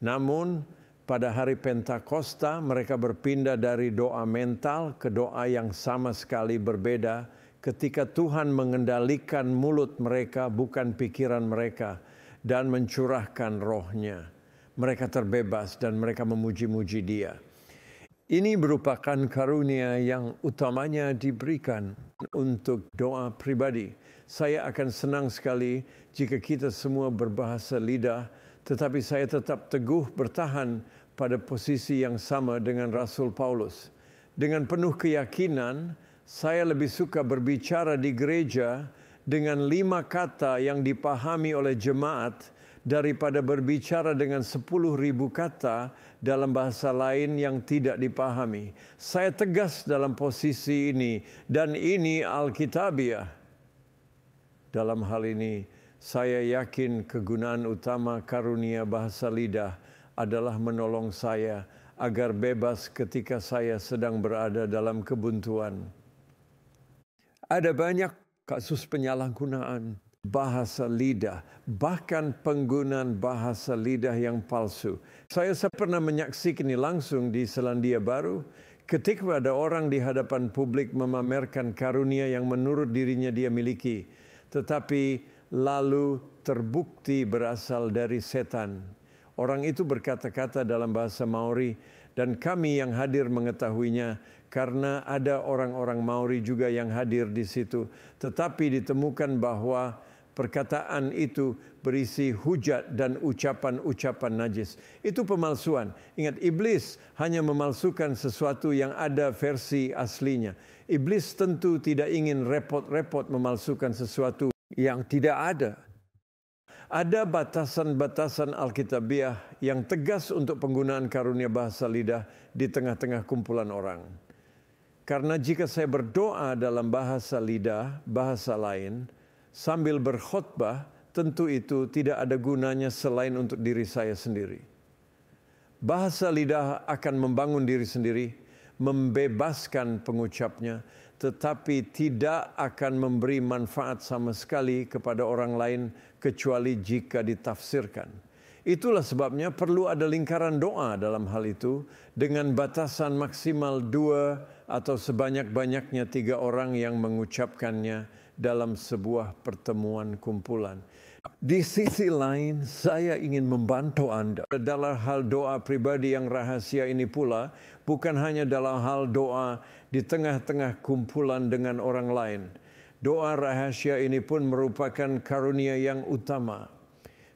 Namun pada hari Pentakosta mereka berpindah dari doa mental ke doa yang sama sekali berbeda ketika Tuhan mengendalikan mulut mereka bukan pikiran mereka dan mencurahkan roh-Nya. Mereka terbebas dan mereka memuji-muji Dia. Ini merupakan karunia yang utamanya diberikan untuk doa pribadi. Saya akan senang sekali jika kita semua berbahasa lidah, tetapi saya tetap teguh bertahan pada posisi yang sama dengan Rasul Paulus. Dengan penuh keyakinan, saya lebih suka berbicara di gereja dengan 5 kata yang dipahami oleh jemaat daripada berbicara dengan 10.000 kata dalam bahasa lain yang tidak dipahami. Saya tegas dalam posisi ini dan ini Alkitabiah. Dalam hal ini, saya yakin kegunaan utama karunia bahasa lidah adalah menolong saya agar bebas ketika saya sedang berada dalam kebuntuan. Ada banyak kasus penyalahgunaan bahasa lidah, bahkan penggunaan bahasa lidah yang palsu. Saya pernah menyaksikan ini langsung di Selandia Baru ketika ada orang di hadapan publik memamerkan karunia yang menurut dirinya dia miliki, tetapi lalu terbukti berasal dari setan. Orang itu berkata-kata dalam bahasa Maori dan kami yang hadir mengetahuinya karena ada orang-orang Maori juga yang hadir di situ. Tetapi ditemukan bahwa perkataan itu berisi hujat dan ucapan-ucapan najis. Itu pemalsuan. Ingat, iblis hanya memalsukan sesuatu yang ada versi aslinya. Iblis tentu tidak ingin repot-repot memalsukan sesuatu yang tidak ada. Ada batasan-batasan Alkitabiah yang tegas untuk penggunaan karunia bahasa lidah di tengah-tengah kumpulan orang. Karena jika saya berdoa dalam bahasa lidah, bahasa lain, sambil berkhotbah, tentu itu tidak ada gunanya selain untuk diri saya sendiri. Bahasa lidah akan membangun diri sendiri, membebaskan pengucapnya, tetapi tidak akan memberi manfaat sama sekali kepada orang lain kecuali jika ditafsirkan. Itulah sebabnya perlu ada lingkaran doa dalam hal itu dengan batasan maksimal 2 atau sebanyak-banyaknya 3 orang yang mengucapkannya dalam sebuah pertemuan kumpulan. Di sisi lain, saya ingin membantu Anda dalam hal doa pribadi yang rahasia ini pula, bukan hanya dalam hal doa di tengah-tengah kumpulan dengan orang lain. Doa rahasia ini pun merupakan karunia yang utama.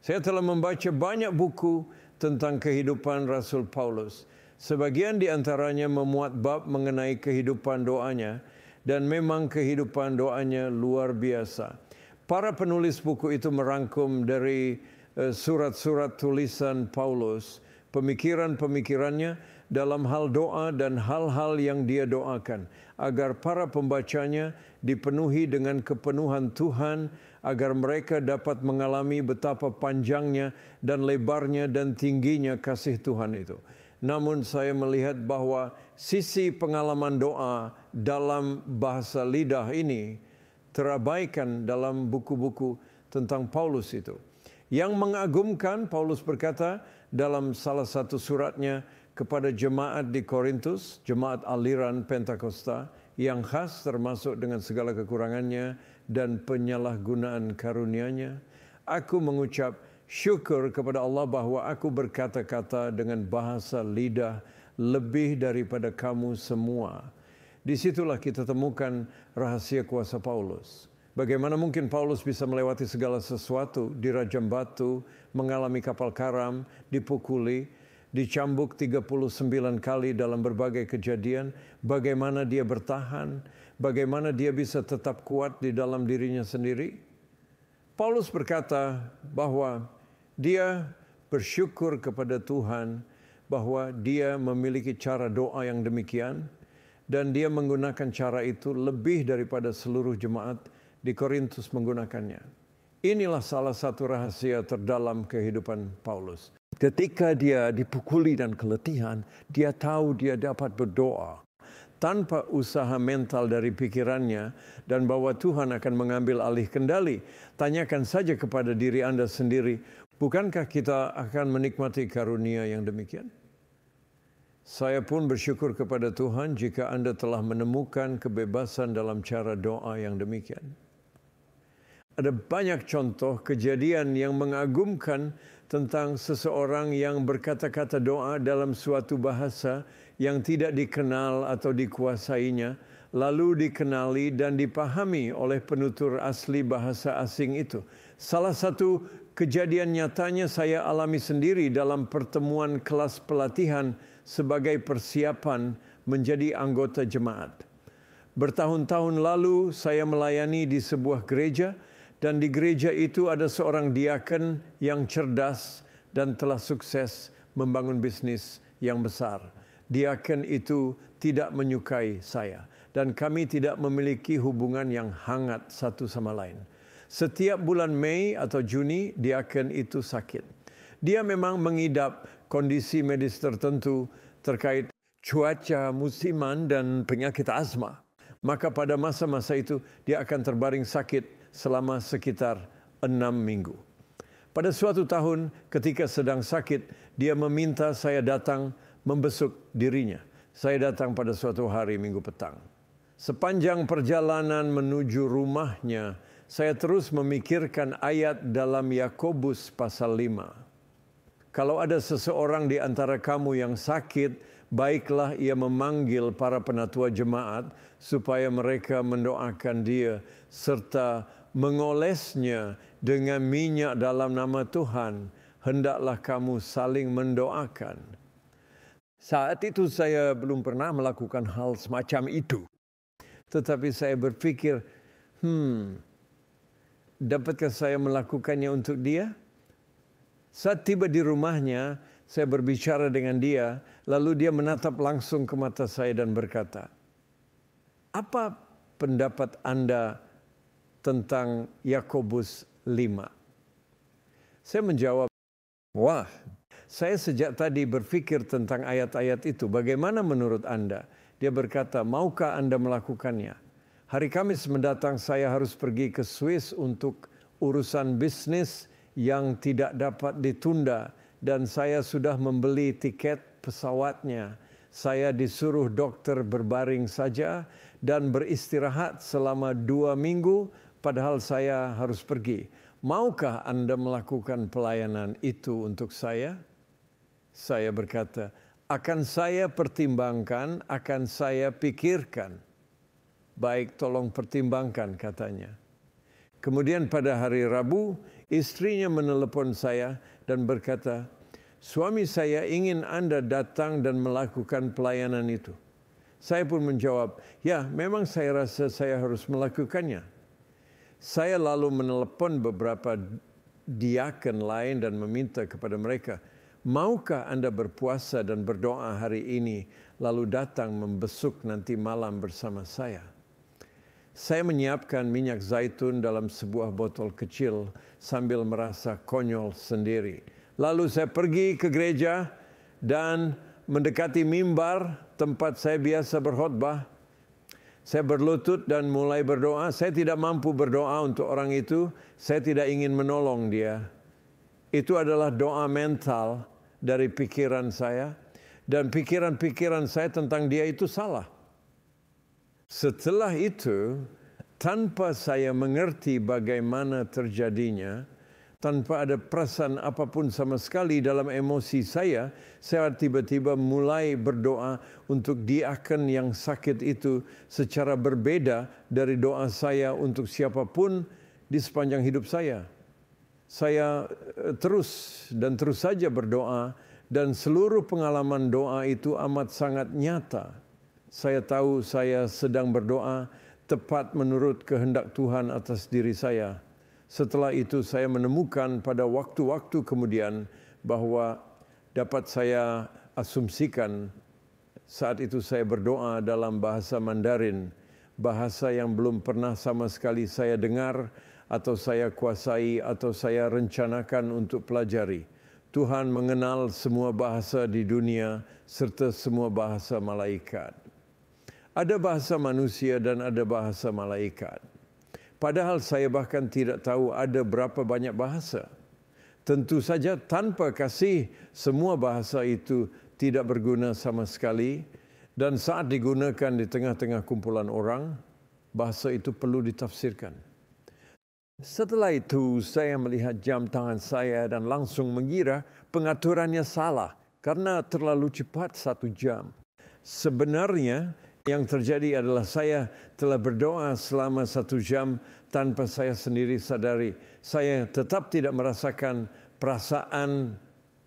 Saya telah membaca banyak buku tentang kehidupan Rasul Paulus. Sebagian di antaranya memuat bab mengenai kehidupan doanya, dan memang kehidupan doanya luar biasa. Para penulis buku itu merangkum dari surat-surat tulisan Paulus, pemikiran-pemikirannya dalam hal doa dan hal-hal yang dia doakan, agar para pembacanya dipenuhi dengan kepenuhan Tuhan, agar mereka dapat mengalami betapa panjangnya dan lebarnya dan tingginya kasih Tuhan itu. Namun saya melihat bahwa sisi pengalaman doa dalam bahasa lidah ini terabaikan dalam buku-buku tentang Paulus itu. Yang mengagumkan, Paulus berkata dalam salah satu suratnya kepada jemaat di Korintus, jemaat aliran Pentakosta, yang khas termasuk dengan segala kekurangannya dan penyalahgunaan karunia-Nya. Aku mengucap syukur kepada Allah bahwa aku berkata-kata dengan bahasa lidah lebih daripada kamu semua. Disitulah kita temukan rahasia kuasa Paulus. Bagaimana mungkin Paulus bisa melewati segala sesuatu, dirajam batu, mengalami kapal karam, dipukuli, dicambuk 39 kali dalam berbagai kejadian. Bagaimana dia bertahan, bagaimana dia bisa tetap kuat di dalam dirinya sendiri. Paulus berkata bahwa dia bersyukur kepada Tuhan bahwa dia memiliki cara doa yang demikian dan dia menggunakan cara itu lebih daripada seluruh jemaat di Korintus menggunakannya. Inilah salah satu rahasia terdalam kehidupan Paulus. Ketika dia dipukuli dan keletihan, dia tahu dia dapat berdoa tanpa usaha mental dari pikirannya dan bahwa Tuhan akan mengambil alih kendali. Tanyakan saja kepada diri Anda sendiri, bukankah kita akan menikmati karunia yang demikian? Saya pun bersyukur kepada Tuhan jika Anda telah menemukan kebebasan dalam cara doa yang demikian. Ada banyak contoh kejadian yang mengagumkan tentang seseorang yang berkata-kata doa dalam suatu bahasa yang tidak dikenal atau dikuasainya, lalu dikenali dan dipahami oleh penutur asli bahasa asing itu. Salah satu kejadian nyatanya saya alami sendiri dalam pertemuan kelas pelatihan sebagai persiapan menjadi anggota jemaat. Bertahun-tahun lalu saya melayani di sebuah gereja, dan di gereja itu ada seorang diaken yang cerdas dan telah sukses membangun bisnis yang besar. Diaken itu tidak menyukai saya dan kami tidak memiliki hubungan yang hangat satu sama lain. Setiap bulan Mei atau Juni, diaken itu sakit. Dia memang mengidap kondisi medis tertentu terkait cuaca musiman dan penyakit asma. Maka pada masa-masa itu dia akan terbaring sakit selama sekitar 6 minggu. Pada suatu tahun ketika sedang sakit, dia meminta saya datang membesuk dirinya. Saya datang pada suatu hari Minggu petang. Sepanjang perjalanan menuju rumahnya, saya terus memikirkan ayat dalam Yakobus pasal 5. Kalau ada seseorang di antara kamu yang sakit, baiklah ia memanggil para penatua jemaat supaya mereka mendoakan dia serta mengolesnya dengan minyak dalam nama Tuhan. Hendaklah kamu saling mendoakan. Saat itu saya belum pernah melakukan hal semacam itu. Tetapi saya berpikir, dapatkah saya melakukannya untuk dia? Saat tiba di rumahnya, saya berbicara dengan dia, lalu dia menatap langsung ke mata saya dan berkata, "Apa pendapat Anda tentang Yakobus 5?" Saya menjawab, "Wah, saya sejak tadi berpikir tentang ayat-ayat itu. Bagaimana menurut Anda?" Dia berkata, "Maukah Anda melakukannya? Hari Kamis mendatang saya harus pergi ke Swiss untuk urusan bisnis yang tidak dapat ditunda dan saya sudah membeli tiket pesawatnya. Saya disuruh dokter berbaring saja dan beristirahat selama 2 minggu padahal saya harus pergi. Maukah Anda melakukan pelayanan itu untuk saya?" Saya berkata, "Akan saya pertimbangkan, akan saya pikirkan." "Baik, tolong pertimbangkan," katanya. Kemudian pada hari Rabu, istrinya menelepon saya dan berkata, "Suami saya ingin Anda datang dan melakukan pelayanan itu." Saya pun menjawab, "Ya, memang saya rasa saya harus melakukannya." Saya lalu menelepon beberapa diaken lain dan meminta kepada mereka, "Maukah Anda berpuasa dan berdoa hari ini, lalu datang membesuk nanti malam bersama saya?" Saya menyiapkan minyak zaitun dalam sebuah botol kecil sambil merasa konyol sendiri. Lalu saya pergi ke gereja dan mendekati mimbar tempat saya biasa berkhotbah. Saya berlutut dan mulai berdoa. Saya tidak mampu berdoa untuk orang itu. Saya tidak ingin menolong dia. Itu adalah doa mental dari pikiran saya. Dan pikiran-pikiran saya tentang dia itu salah. Setelah itu, tanpa saya mengerti bagaimana terjadinya, tanpa ada perasaan apapun sama sekali dalam emosi saya tiba-tiba mulai berdoa untuk diaken yang sakit itu secara berbeda dari doa saya untuk siapapun di sepanjang hidup saya. Saya terus saja berdoa dan seluruh pengalaman doa itu amat sangat nyata. Saya tahu saya sedang berdoa tepat menurut kehendak Tuhan atas diri saya. Setelah itu saya menemukan pada waktu-waktu kemudian bahwa dapat saya asumsikan saat itu saya berdoa dalam bahasa Mandarin, bahasa yang belum pernah sama sekali saya dengar atau saya kuasai, atau saya rencanakan untuk pelajari. Tuhan mengenal semua bahasa di dunia serta semua bahasa malaikat. Ada bahasa manusia dan ada bahasa malaikat. Padahal saya bahkan tidak tahu ada berapa banyak bahasa. Tentu saja tanpa kasih, semua bahasa itu tidak berguna sama sekali. Dan saat digunakan di tengah-tengah kumpulan orang, bahasa itu perlu ditafsirkan. Setelah itu saya melihat jam tangan saya dan langsung mengira pengaturannya salah karena terlalu cepat 1 jam. Sebenarnya yang terjadi adalah saya telah berdoa selama 1 jam tanpa saya sendiri sadari. Saya tetap tidak merasakan perasaan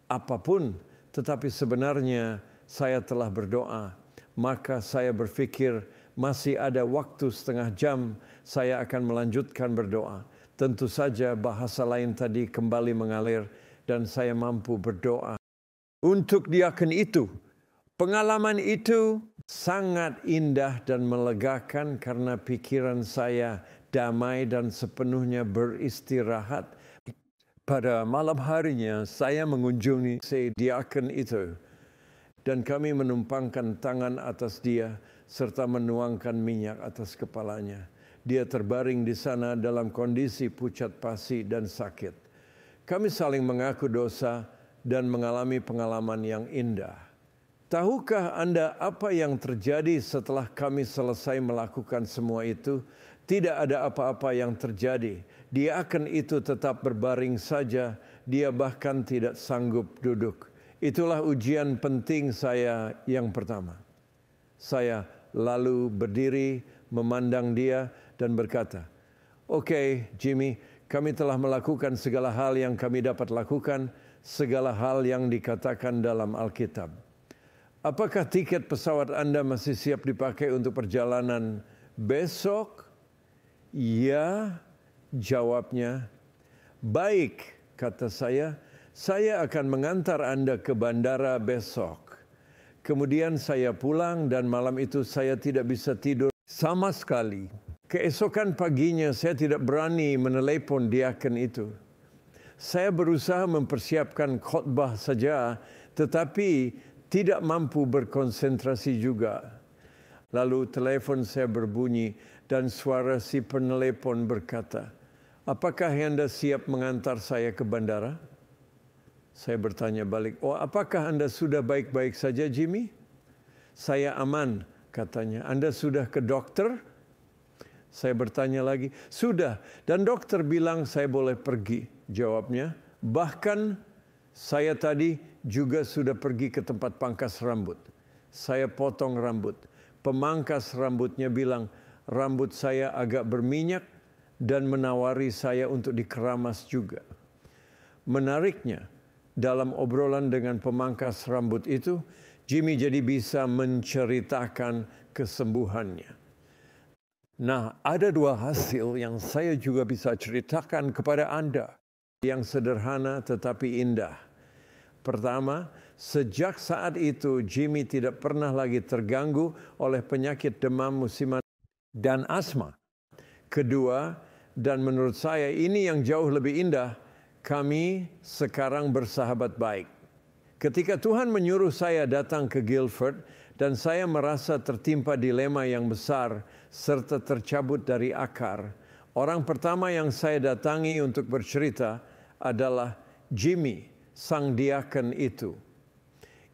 apapun, tetapi sebenarnya saya telah berdoa. Maka saya berpikir masih ada waktu setengah jam saya akan melanjutkan berdoa. Tentu saja bahasa lain tadi kembali mengalir dan saya mampu berdoa. Untuk diaken itu, pengalaman itu sangat indah dan melegakan karena pikiran saya damai dan sepenuhnya beristirahat. Pada malam harinya saya mengunjungi si diaken itu. Dan kami menumpangkan tangan atas dia serta menuangkan minyak atas kepalanya. Dia terbaring di sana dalam kondisi pucat pasi dan sakit. Kami saling mengaku dosa dan mengalami pengalaman yang indah. Tahukah Anda apa yang terjadi setelah kami selesai melakukan semua itu? Tidak ada apa-apa yang terjadi. Diaken itu tetap berbaring saja. Dia bahkan tidak sanggup duduk. Itulah ujian penting saya yang pertama. Saya lalu berdiri, memandang dia dan berkata, "Oke, Jimmy, kami telah melakukan segala hal yang kami dapat lakukan, segala hal yang dikatakan dalam Alkitab. Apakah tiket pesawat Anda masih siap dipakai untuk perjalanan besok?" "Ya," jawabnya. "Baik," kata saya akan mengantar Anda ke bandara besok. Kemudian saya pulang dan malam itu saya tidak bisa tidur sama sekali. Keesokan paginya saya tidak berani menelepon diaken itu. Saya berusaha mempersiapkan khotbah saja, tetapi tidak mampu berkonsentrasi juga. Lalu telepon saya berbunyi dan suara si penelepon berkata, "Apakah Anda siap mengantar saya ke bandara?" Saya bertanya balik, "Oh, apakah Anda sudah baik-baik saja, Jimmy?" "Saya aman," katanya. "Anda sudah ke dokter?" Saya bertanya lagi, "Sudah, dan dokter bilang saya boleh pergi," jawabnya. "Bahkan saya tadi juga sudah pergi ke tempat pangkas rambut. Saya potong rambut. Pemangkas rambutnya bilang rambut saya agak berminyak dan menawari saya untuk dikeramas juga." Menariknya, dalam obrolan dengan pemangkas rambut itu, Jimmy jadi bisa menceritakan kesembuhannya. Nah, ada 2 hasil yang saya juga bisa ceritakan kepada Anda. Yang sederhana tetapi indah. Pertama, sejak saat itu Jimmy tidak pernah lagi terganggu oleh penyakit demam musiman dan asma. Kedua, dan menurut saya ini yang jauh lebih indah, kami sekarang bersahabat baik. Ketika Tuhan menyuruh saya datang ke Guilford dan saya merasa tertimpa dilema yang besar serta tercabut dari akar, orang pertama yang saya datangi untuk bercerita adalah Jimmy, sang diaken itu.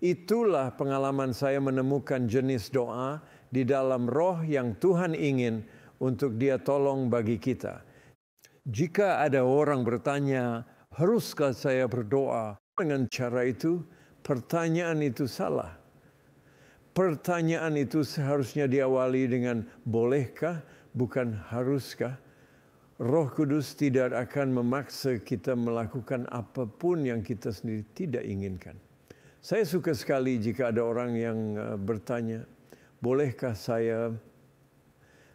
Itulah pengalaman saya menemukan jenis doa di dalam roh yang Tuhan ingin untuk Dia tolong bagi kita. Jika ada orang bertanya, "Haruskah saya berdoa dengan cara itu?" Pertanyaan itu salah. Pertanyaan itu seharusnya diawali dengan bolehkah, bukan haruskah. Roh Kudus tidak akan memaksa kita melakukan apapun yang kita sendiri tidak inginkan. Saya suka sekali jika ada orang yang bertanya, bolehkah saya?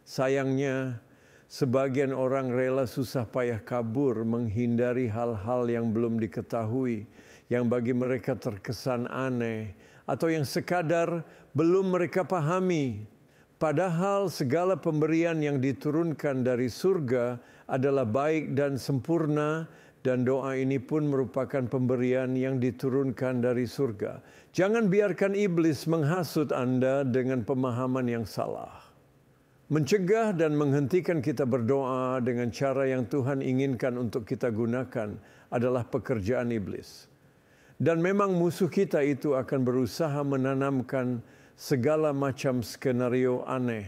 Sayangnya, sebagian orang rela susah payah kabur menghindari hal-hal yang belum diketahui, yang bagi mereka terkesan aneh, atau yang sekadar belum mereka pahami. Padahal segala pemberian yang diturunkan dari surga adalah baik dan sempurna, dan doa ini pun merupakan pemberian yang diturunkan dari surga. Jangan biarkan iblis menghasut Anda dengan pemahaman yang salah. Mencegah dan menghentikan kita berdoa dengan cara yang Tuhan inginkan untuk kita gunakan adalah pekerjaan iblis. Dan memang musuh kita itu akan berusaha menanamkan segala macam skenario aneh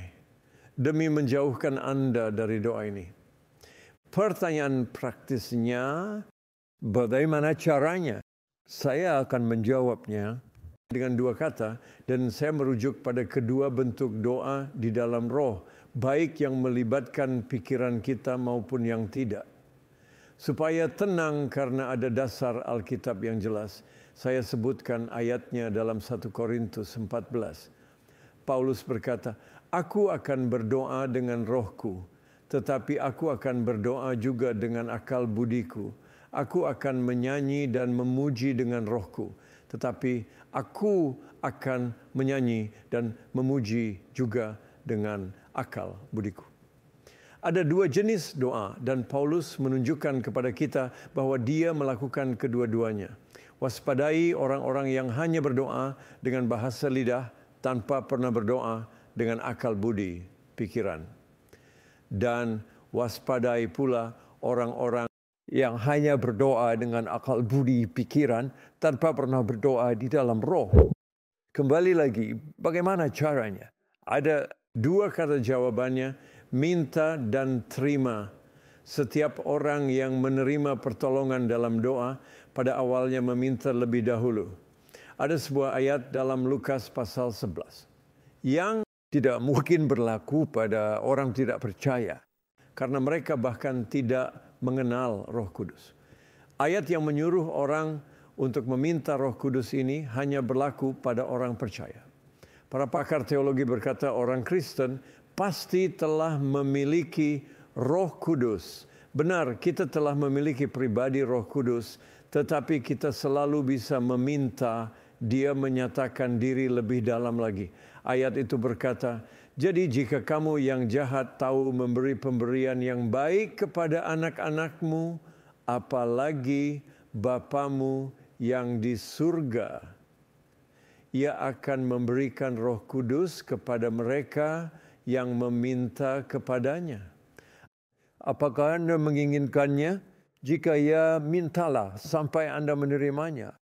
demi menjauhkan Anda dari doa ini. Pertanyaan praktisnya, bagaimana caranya? Saya akan menjawabnya dengan dua kata, dan saya merujuk pada kedua bentuk doa di dalam roh, baik yang melibatkan pikiran kita maupun yang tidak. Supaya tenang karena ada dasar Alkitab yang jelas, saya sebutkan ayatnya dalam 1 Korintus 14. Paulus berkata, "Aku akan berdoa dengan rohku, tetapi aku akan berdoa juga dengan akal budiku. Aku akan menyanyi dan memuji dengan rohku, tetapi aku akan menyanyi dan memuji juga dengan akal budiku." Ada dua jenis doa, dan Paulus menunjukkan kepada kita bahwa dia melakukan kedua-duanya. Waspadai orang-orang yang hanya berdoa dengan bahasa lidah tanpa pernah berdoa dengan akal budi pikiran. Dan waspadai pula orang-orang yang hanya berdoa dengan akal budi pikiran tanpa pernah berdoa di dalam roh. Kembali lagi, bagaimana caranya? Ada dua kata jawabannya, minta dan terima. Setiap orang yang menerima pertolongan dalam doa pada awalnya meminta lebih dahulu. Ada sebuah ayat dalam Lukas pasal 11 yang tidak mungkin berlaku pada orang tidak percaya karena mereka bahkan tidak mengenal Roh Kudus. Ayat yang menyuruh orang untuk meminta Roh Kudus ini hanya berlaku pada orang percaya. Para pakar teologi berkata orang Kristen pasti telah memiliki Roh Kudus. Benar, kita telah memiliki pribadi Roh Kudus, tetapi kita selalu bisa meminta Dia menyatakan diri lebih dalam lagi. Ayat itu berkata, "Jadi jika kamu yang jahat tahu memberi pemberian yang baik kepada anak-anakmu, apalagi Bapamu yang di surga, Ia akan memberikan Roh Kudus kepada mereka yang meminta kepadanya." Apakah Anda menginginkannya? Jika ya, mintalah sampai Anda menerimanya.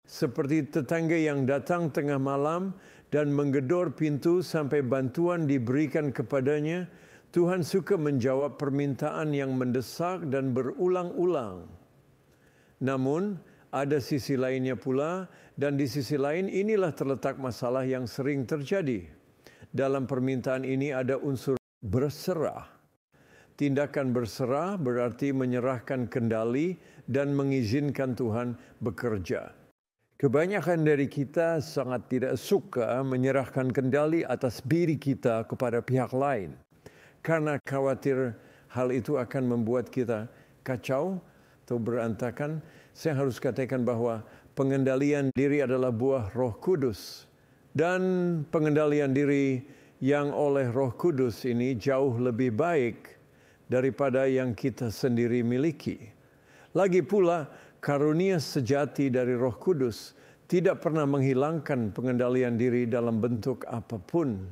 Seperti tetangga yang datang tengah malam dan menggedor pintu sampai bantuan diberikan kepadanya, Tuhan suka menjawab permintaan yang mendesak dan berulang-ulang. Namun, ada sisi lainnya pula, dan di sisi lain inilah terletak masalah yang sering terjadi. Dalam permintaan ini ada unsur berserah. Tindakan berserah berarti menyerahkan kendali dan mengizinkan Tuhan bekerja. Kebanyakan dari kita sangat tidak suka menyerahkan kendali atas diri kita kepada pihak lain. Karena khawatir hal itu akan membuat kita kacau atau berantakan, saya harus katakan bahwa pengendalian diri adalah buah Roh Kudus. Dan pengendalian diri yang oleh Roh Kudus ini jauh lebih baik daripada yang kita sendiri miliki. Lagi pula, karunia sejati dari Roh Kudus tidak pernah menghilangkan pengendalian diri dalam bentuk apapun.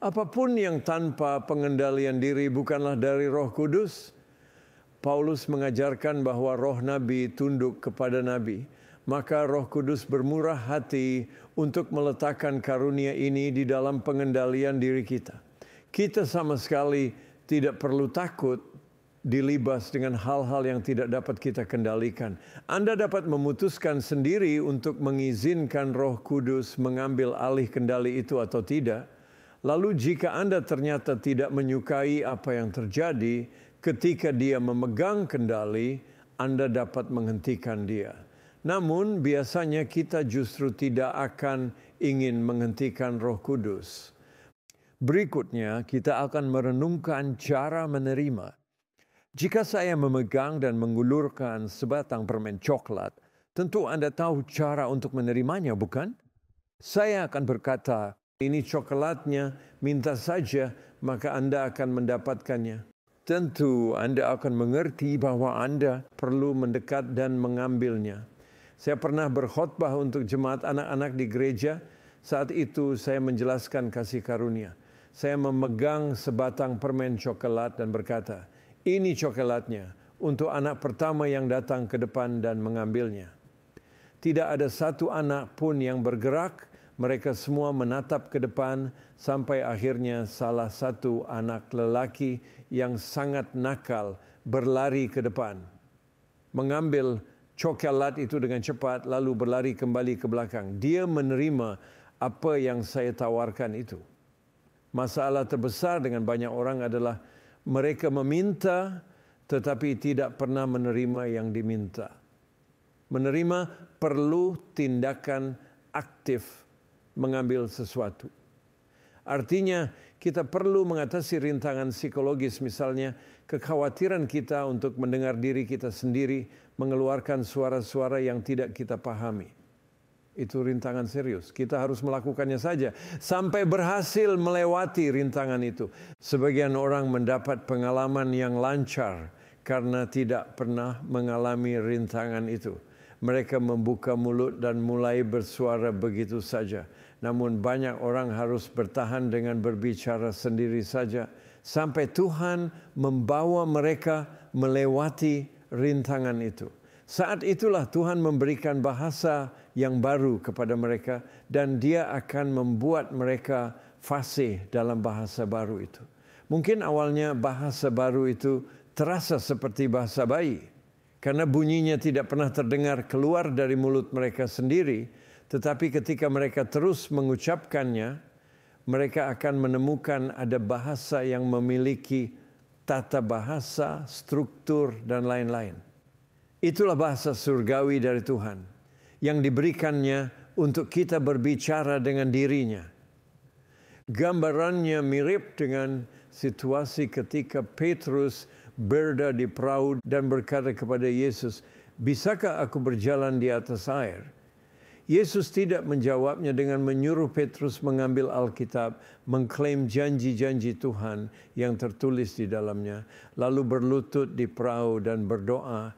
Apapun yang tanpa pengendalian diri bukanlah dari Roh Kudus. Paulus mengajarkan bahwa roh nabi tunduk kepada nabi. Maka Roh Kudus bermurah hati untuk meletakkan karunia ini di dalam pengendalian diri kita. Kita sama sekali tidak perlu takut dilibas dengan hal-hal yang tidak dapat kita kendalikan. Anda dapat memutuskan sendiri untuk mengizinkan Roh Kudus mengambil alih kendali itu atau tidak. Lalu jika Anda ternyata tidak menyukai apa yang terjadi ketika Dia memegang kendali, Anda dapat menghentikan Dia. Namun biasanya kita justru tidak akan ingin menghentikan Roh Kudus. Berikutnya kita akan merenungkan cara menerima. Jika saya memegang dan mengulurkan sebatang permen coklat, tentu Anda tahu cara untuk menerimanya, bukan? Saya akan berkata, Ini coklatnya, minta saja, maka Anda akan mendapatkannya. Tentu Anda akan mengerti bahwa Anda perlu mendekat dan mengambilnya. Saya pernah berkhotbah untuk jemaat anak-anak di gereja. Saat itu saya menjelaskan kasih karunia. Saya memegang sebatang permen coklat dan berkata, ini coklatnya untuk anak pertama yang datang ke depan dan mengambilnya. Tidak ada satu anak pun yang bergerak, mereka semua menatap ke depan sampai akhirnya salah satu anak lelaki yang sangat nakal berlari ke depan. Mengambil coklat itu dengan cepat lalu berlari kembali ke belakang. Dia menerima apa yang saya tawarkan itu. Masalah terbesar dengan banyak orang adalah mereka meminta tetapi tidak pernah menerima yang diminta. Menerima perlu tindakan aktif mengambil sesuatu. Artinya kita perlu mengatasi rintangan psikologis, misalnya kekhawatiran kita untuk mendengar diri kita sendiri mengeluarkan suara-suara yang tidak kita pahami. Itu rintangan serius. Kita harus melakukannya saja sampai berhasil melewati rintangan itu. Sebagian orang mendapat pengalaman yang lancar karena tidak pernah mengalami rintangan itu. Mereka membuka mulut dan mulai bersuara begitu saja. Namun banyak orang harus bertahan dengan berbicara sendiri saja sampai Tuhan membawa mereka melewati rintangan itu. Saat itulah Tuhan memberikan bahasa yang baru kepada mereka dan Dia akan membuat mereka fasih dalam bahasa baru itu. Mungkin awalnya bahasa baru itu terasa seperti bahasa bayi karena bunyinya tidak pernah terdengar keluar dari mulut mereka sendiri. Tetapi ketika mereka terus mengucapkannya, mereka akan menemukan ada bahasa yang memiliki tata bahasa, struktur, dan lain-lain. Itulah bahasa surgawi dari Tuhan yang diberikannya untuk kita berbicara dengan dirinya. Gambarannya mirip dengan situasi ketika Petrus berada di perahu dan berkata kepada Yesus, "Bisakah aku berjalan di atas air?" Yesus tidak menjawabnya dengan menyuruh Petrus mengambil Alkitab, mengklaim janji-janji Tuhan yang tertulis di dalamnya, lalu berlutut di perahu dan berdoa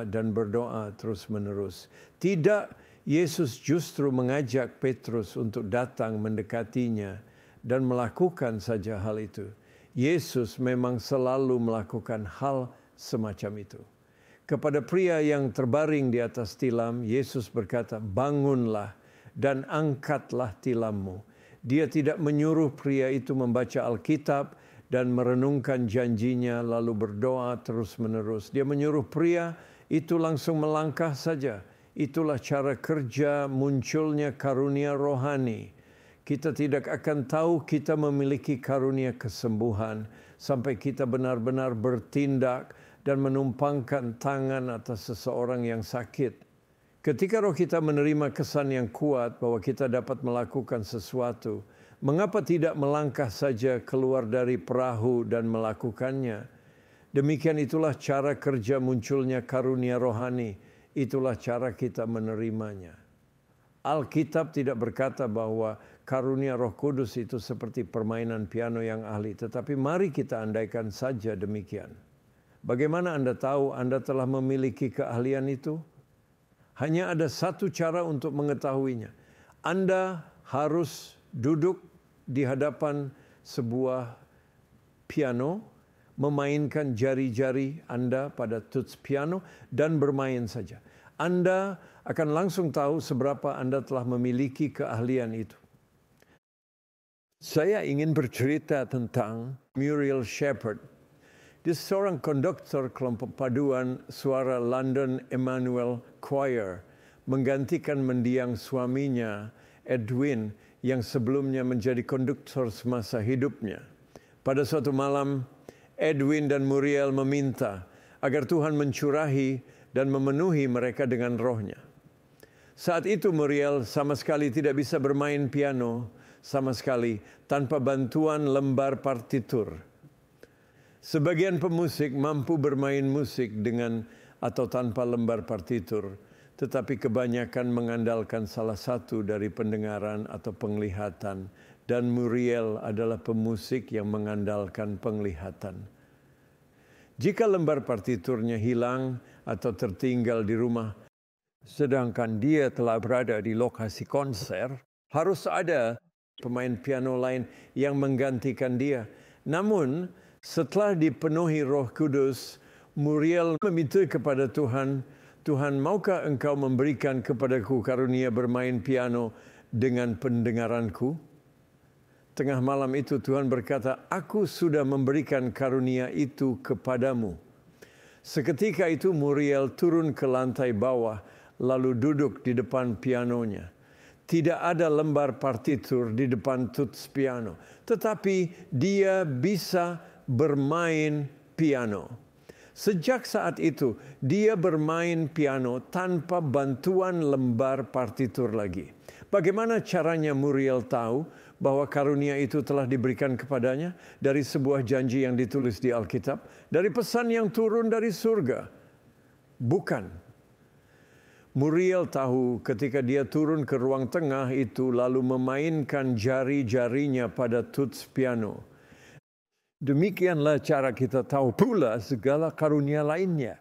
dan berdoa terus-menerus. Tidak, Yesus justru mengajak Petrus untuk datang mendekatinya dan melakukan saja hal itu. Yesus memang selalu melakukan hal semacam itu. Kepada pria yang terbaring di atas tilam, Yesus berkata, "Bangunlah dan angkatlah tilammu." Dia tidak menyuruh pria itu membaca Alkitab dan merenungkan janjinya lalu berdoa terus-menerus. Dia menyuruh pria itu langsung melangkah saja. Itulah cara kerja munculnya karunia rohani. Kita tidak akan tahu kita memiliki karunia kesembuhan sampai kita benar-benar bertindak dan menumpangkan tangan atas seseorang yang sakit. Ketika roh kita menerima kesan yang kuat bahwa kita dapat melakukan sesuatu, mengapa tidak melangkah saja keluar dari perahu dan melakukannya? Demikian itulah cara kerja munculnya karunia rohani. Itulah cara kita menerimanya. Alkitab tidak berkata bahwa karunia Roh Kudus itu seperti permainan piano yang ahli, tetapi mari kita andaikan saja demikian. Bagaimana Anda tahu Anda telah memiliki keahlian itu? Hanya ada satu cara untuk mengetahuinya. Anda harus duduk di hadapan sebuah piano, memainkan jari-jari Anda pada tuts piano dan bermain saja. Anda akan langsung tahu seberapa Anda telah memiliki keahlian itu. Saya ingin bercerita tentang Muriel Shepherd. Dia seorang konduktor kelompok paduan suara London Emmanuel Choir, menggantikan mendiang suaminya Edwin yang sebelumnya menjadi konduktor semasa hidupnya. Pada suatu malam, Edwin dan Muriel meminta agar Tuhan mencurahi dan memenuhi mereka dengan rohnya. Saat itu Muriel sama sekali tidak bisa bermain piano, sama sekali tanpa bantuan lembar partitur. Sebagian pemusik mampu bermain musik dengan atau tanpa lembar partitur, tetapi kebanyakan mengandalkan salah satu dari pendengaran atau penglihatan, dan Muriel adalah pemusik yang mengandalkan penglihatan. Jika lembar partiturnya hilang atau tertinggal di rumah, sedangkan dia telah berada di lokasi konser, harus ada pemain piano lain yang menggantikan dia. Namun, setelah dipenuhi Roh Kudus, Muriel meminta kepada Tuhan, Tuhan, maukah Engkau memberikan kepadaku karunia bermain piano dengan pendengaranku? Tengah malam itu Tuhan berkata, aku sudah memberikan karunia itu kepadamu. Seketika itu Muriel turun ke lantai bawah, lalu duduk di depan pianonya. Tidak ada lembar partitur di depan tuts piano, tetapi dia bisa bermain piano. Sejak saat itu, dia bermain piano tanpa bantuan lembar partitur lagi. Bagaimana caranya Muriel tahu bahwa karunia itu telah diberikan kepadanya? Dari sebuah janji yang ditulis di Alkitab, dari pesan yang turun dari surga? Bukan. Muriel tahu ketika dia turun ke ruang tengah itu lalu memainkan jari-jarinya pada tuts piano. Demikianlah cara kita tahu pula segala karunia lainnya,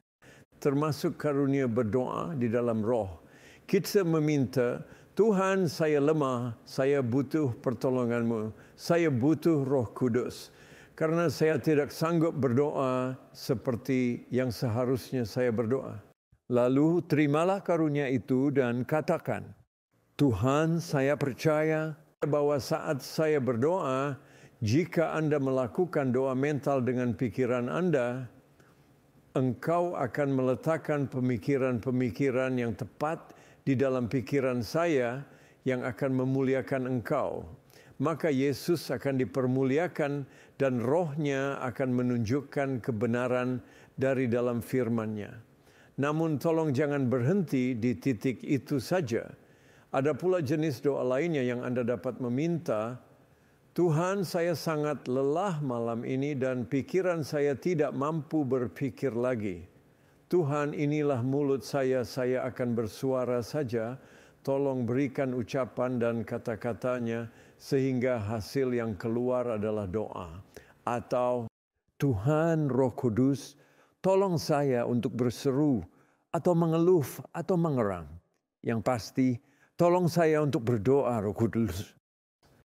termasuk karunia berdoa di dalam roh. Kita meminta, Tuhan, saya lemah, saya butuh pertolongan-Mu, saya butuh Roh Kudus. Karena saya tidak sanggup berdoa seperti yang seharusnya saya berdoa. Lalu terimalah karunia itu dan katakan, Tuhan, saya percaya bahwa saat saya berdoa, jika Anda melakukan doa mental dengan pikiran Anda, Engkau akan meletakkan pemikiran-pemikiran yang tepat di dalam pikiran saya yang akan memuliakan Engkau. Maka Yesus akan dipermuliakan dan rohnya akan menunjukkan kebenaran dari dalam firman-Nya. Namun tolong jangan berhenti di titik itu saja. Ada pula jenis doa lainnya yang Anda dapat meminta, Tuhan, saya sangat lelah malam ini dan pikiran saya tidak mampu berpikir lagi. Tuhan, inilah mulut saya akan bersuara saja. Tolong berikan ucapan dan kata-katanya sehingga hasil yang keluar adalah doa. Atau, Tuhan Roh Kudus, tolong saya untuk berseru atau mengeluh atau mengerang. Yang pasti, tolong saya untuk berdoa Roh Kudus.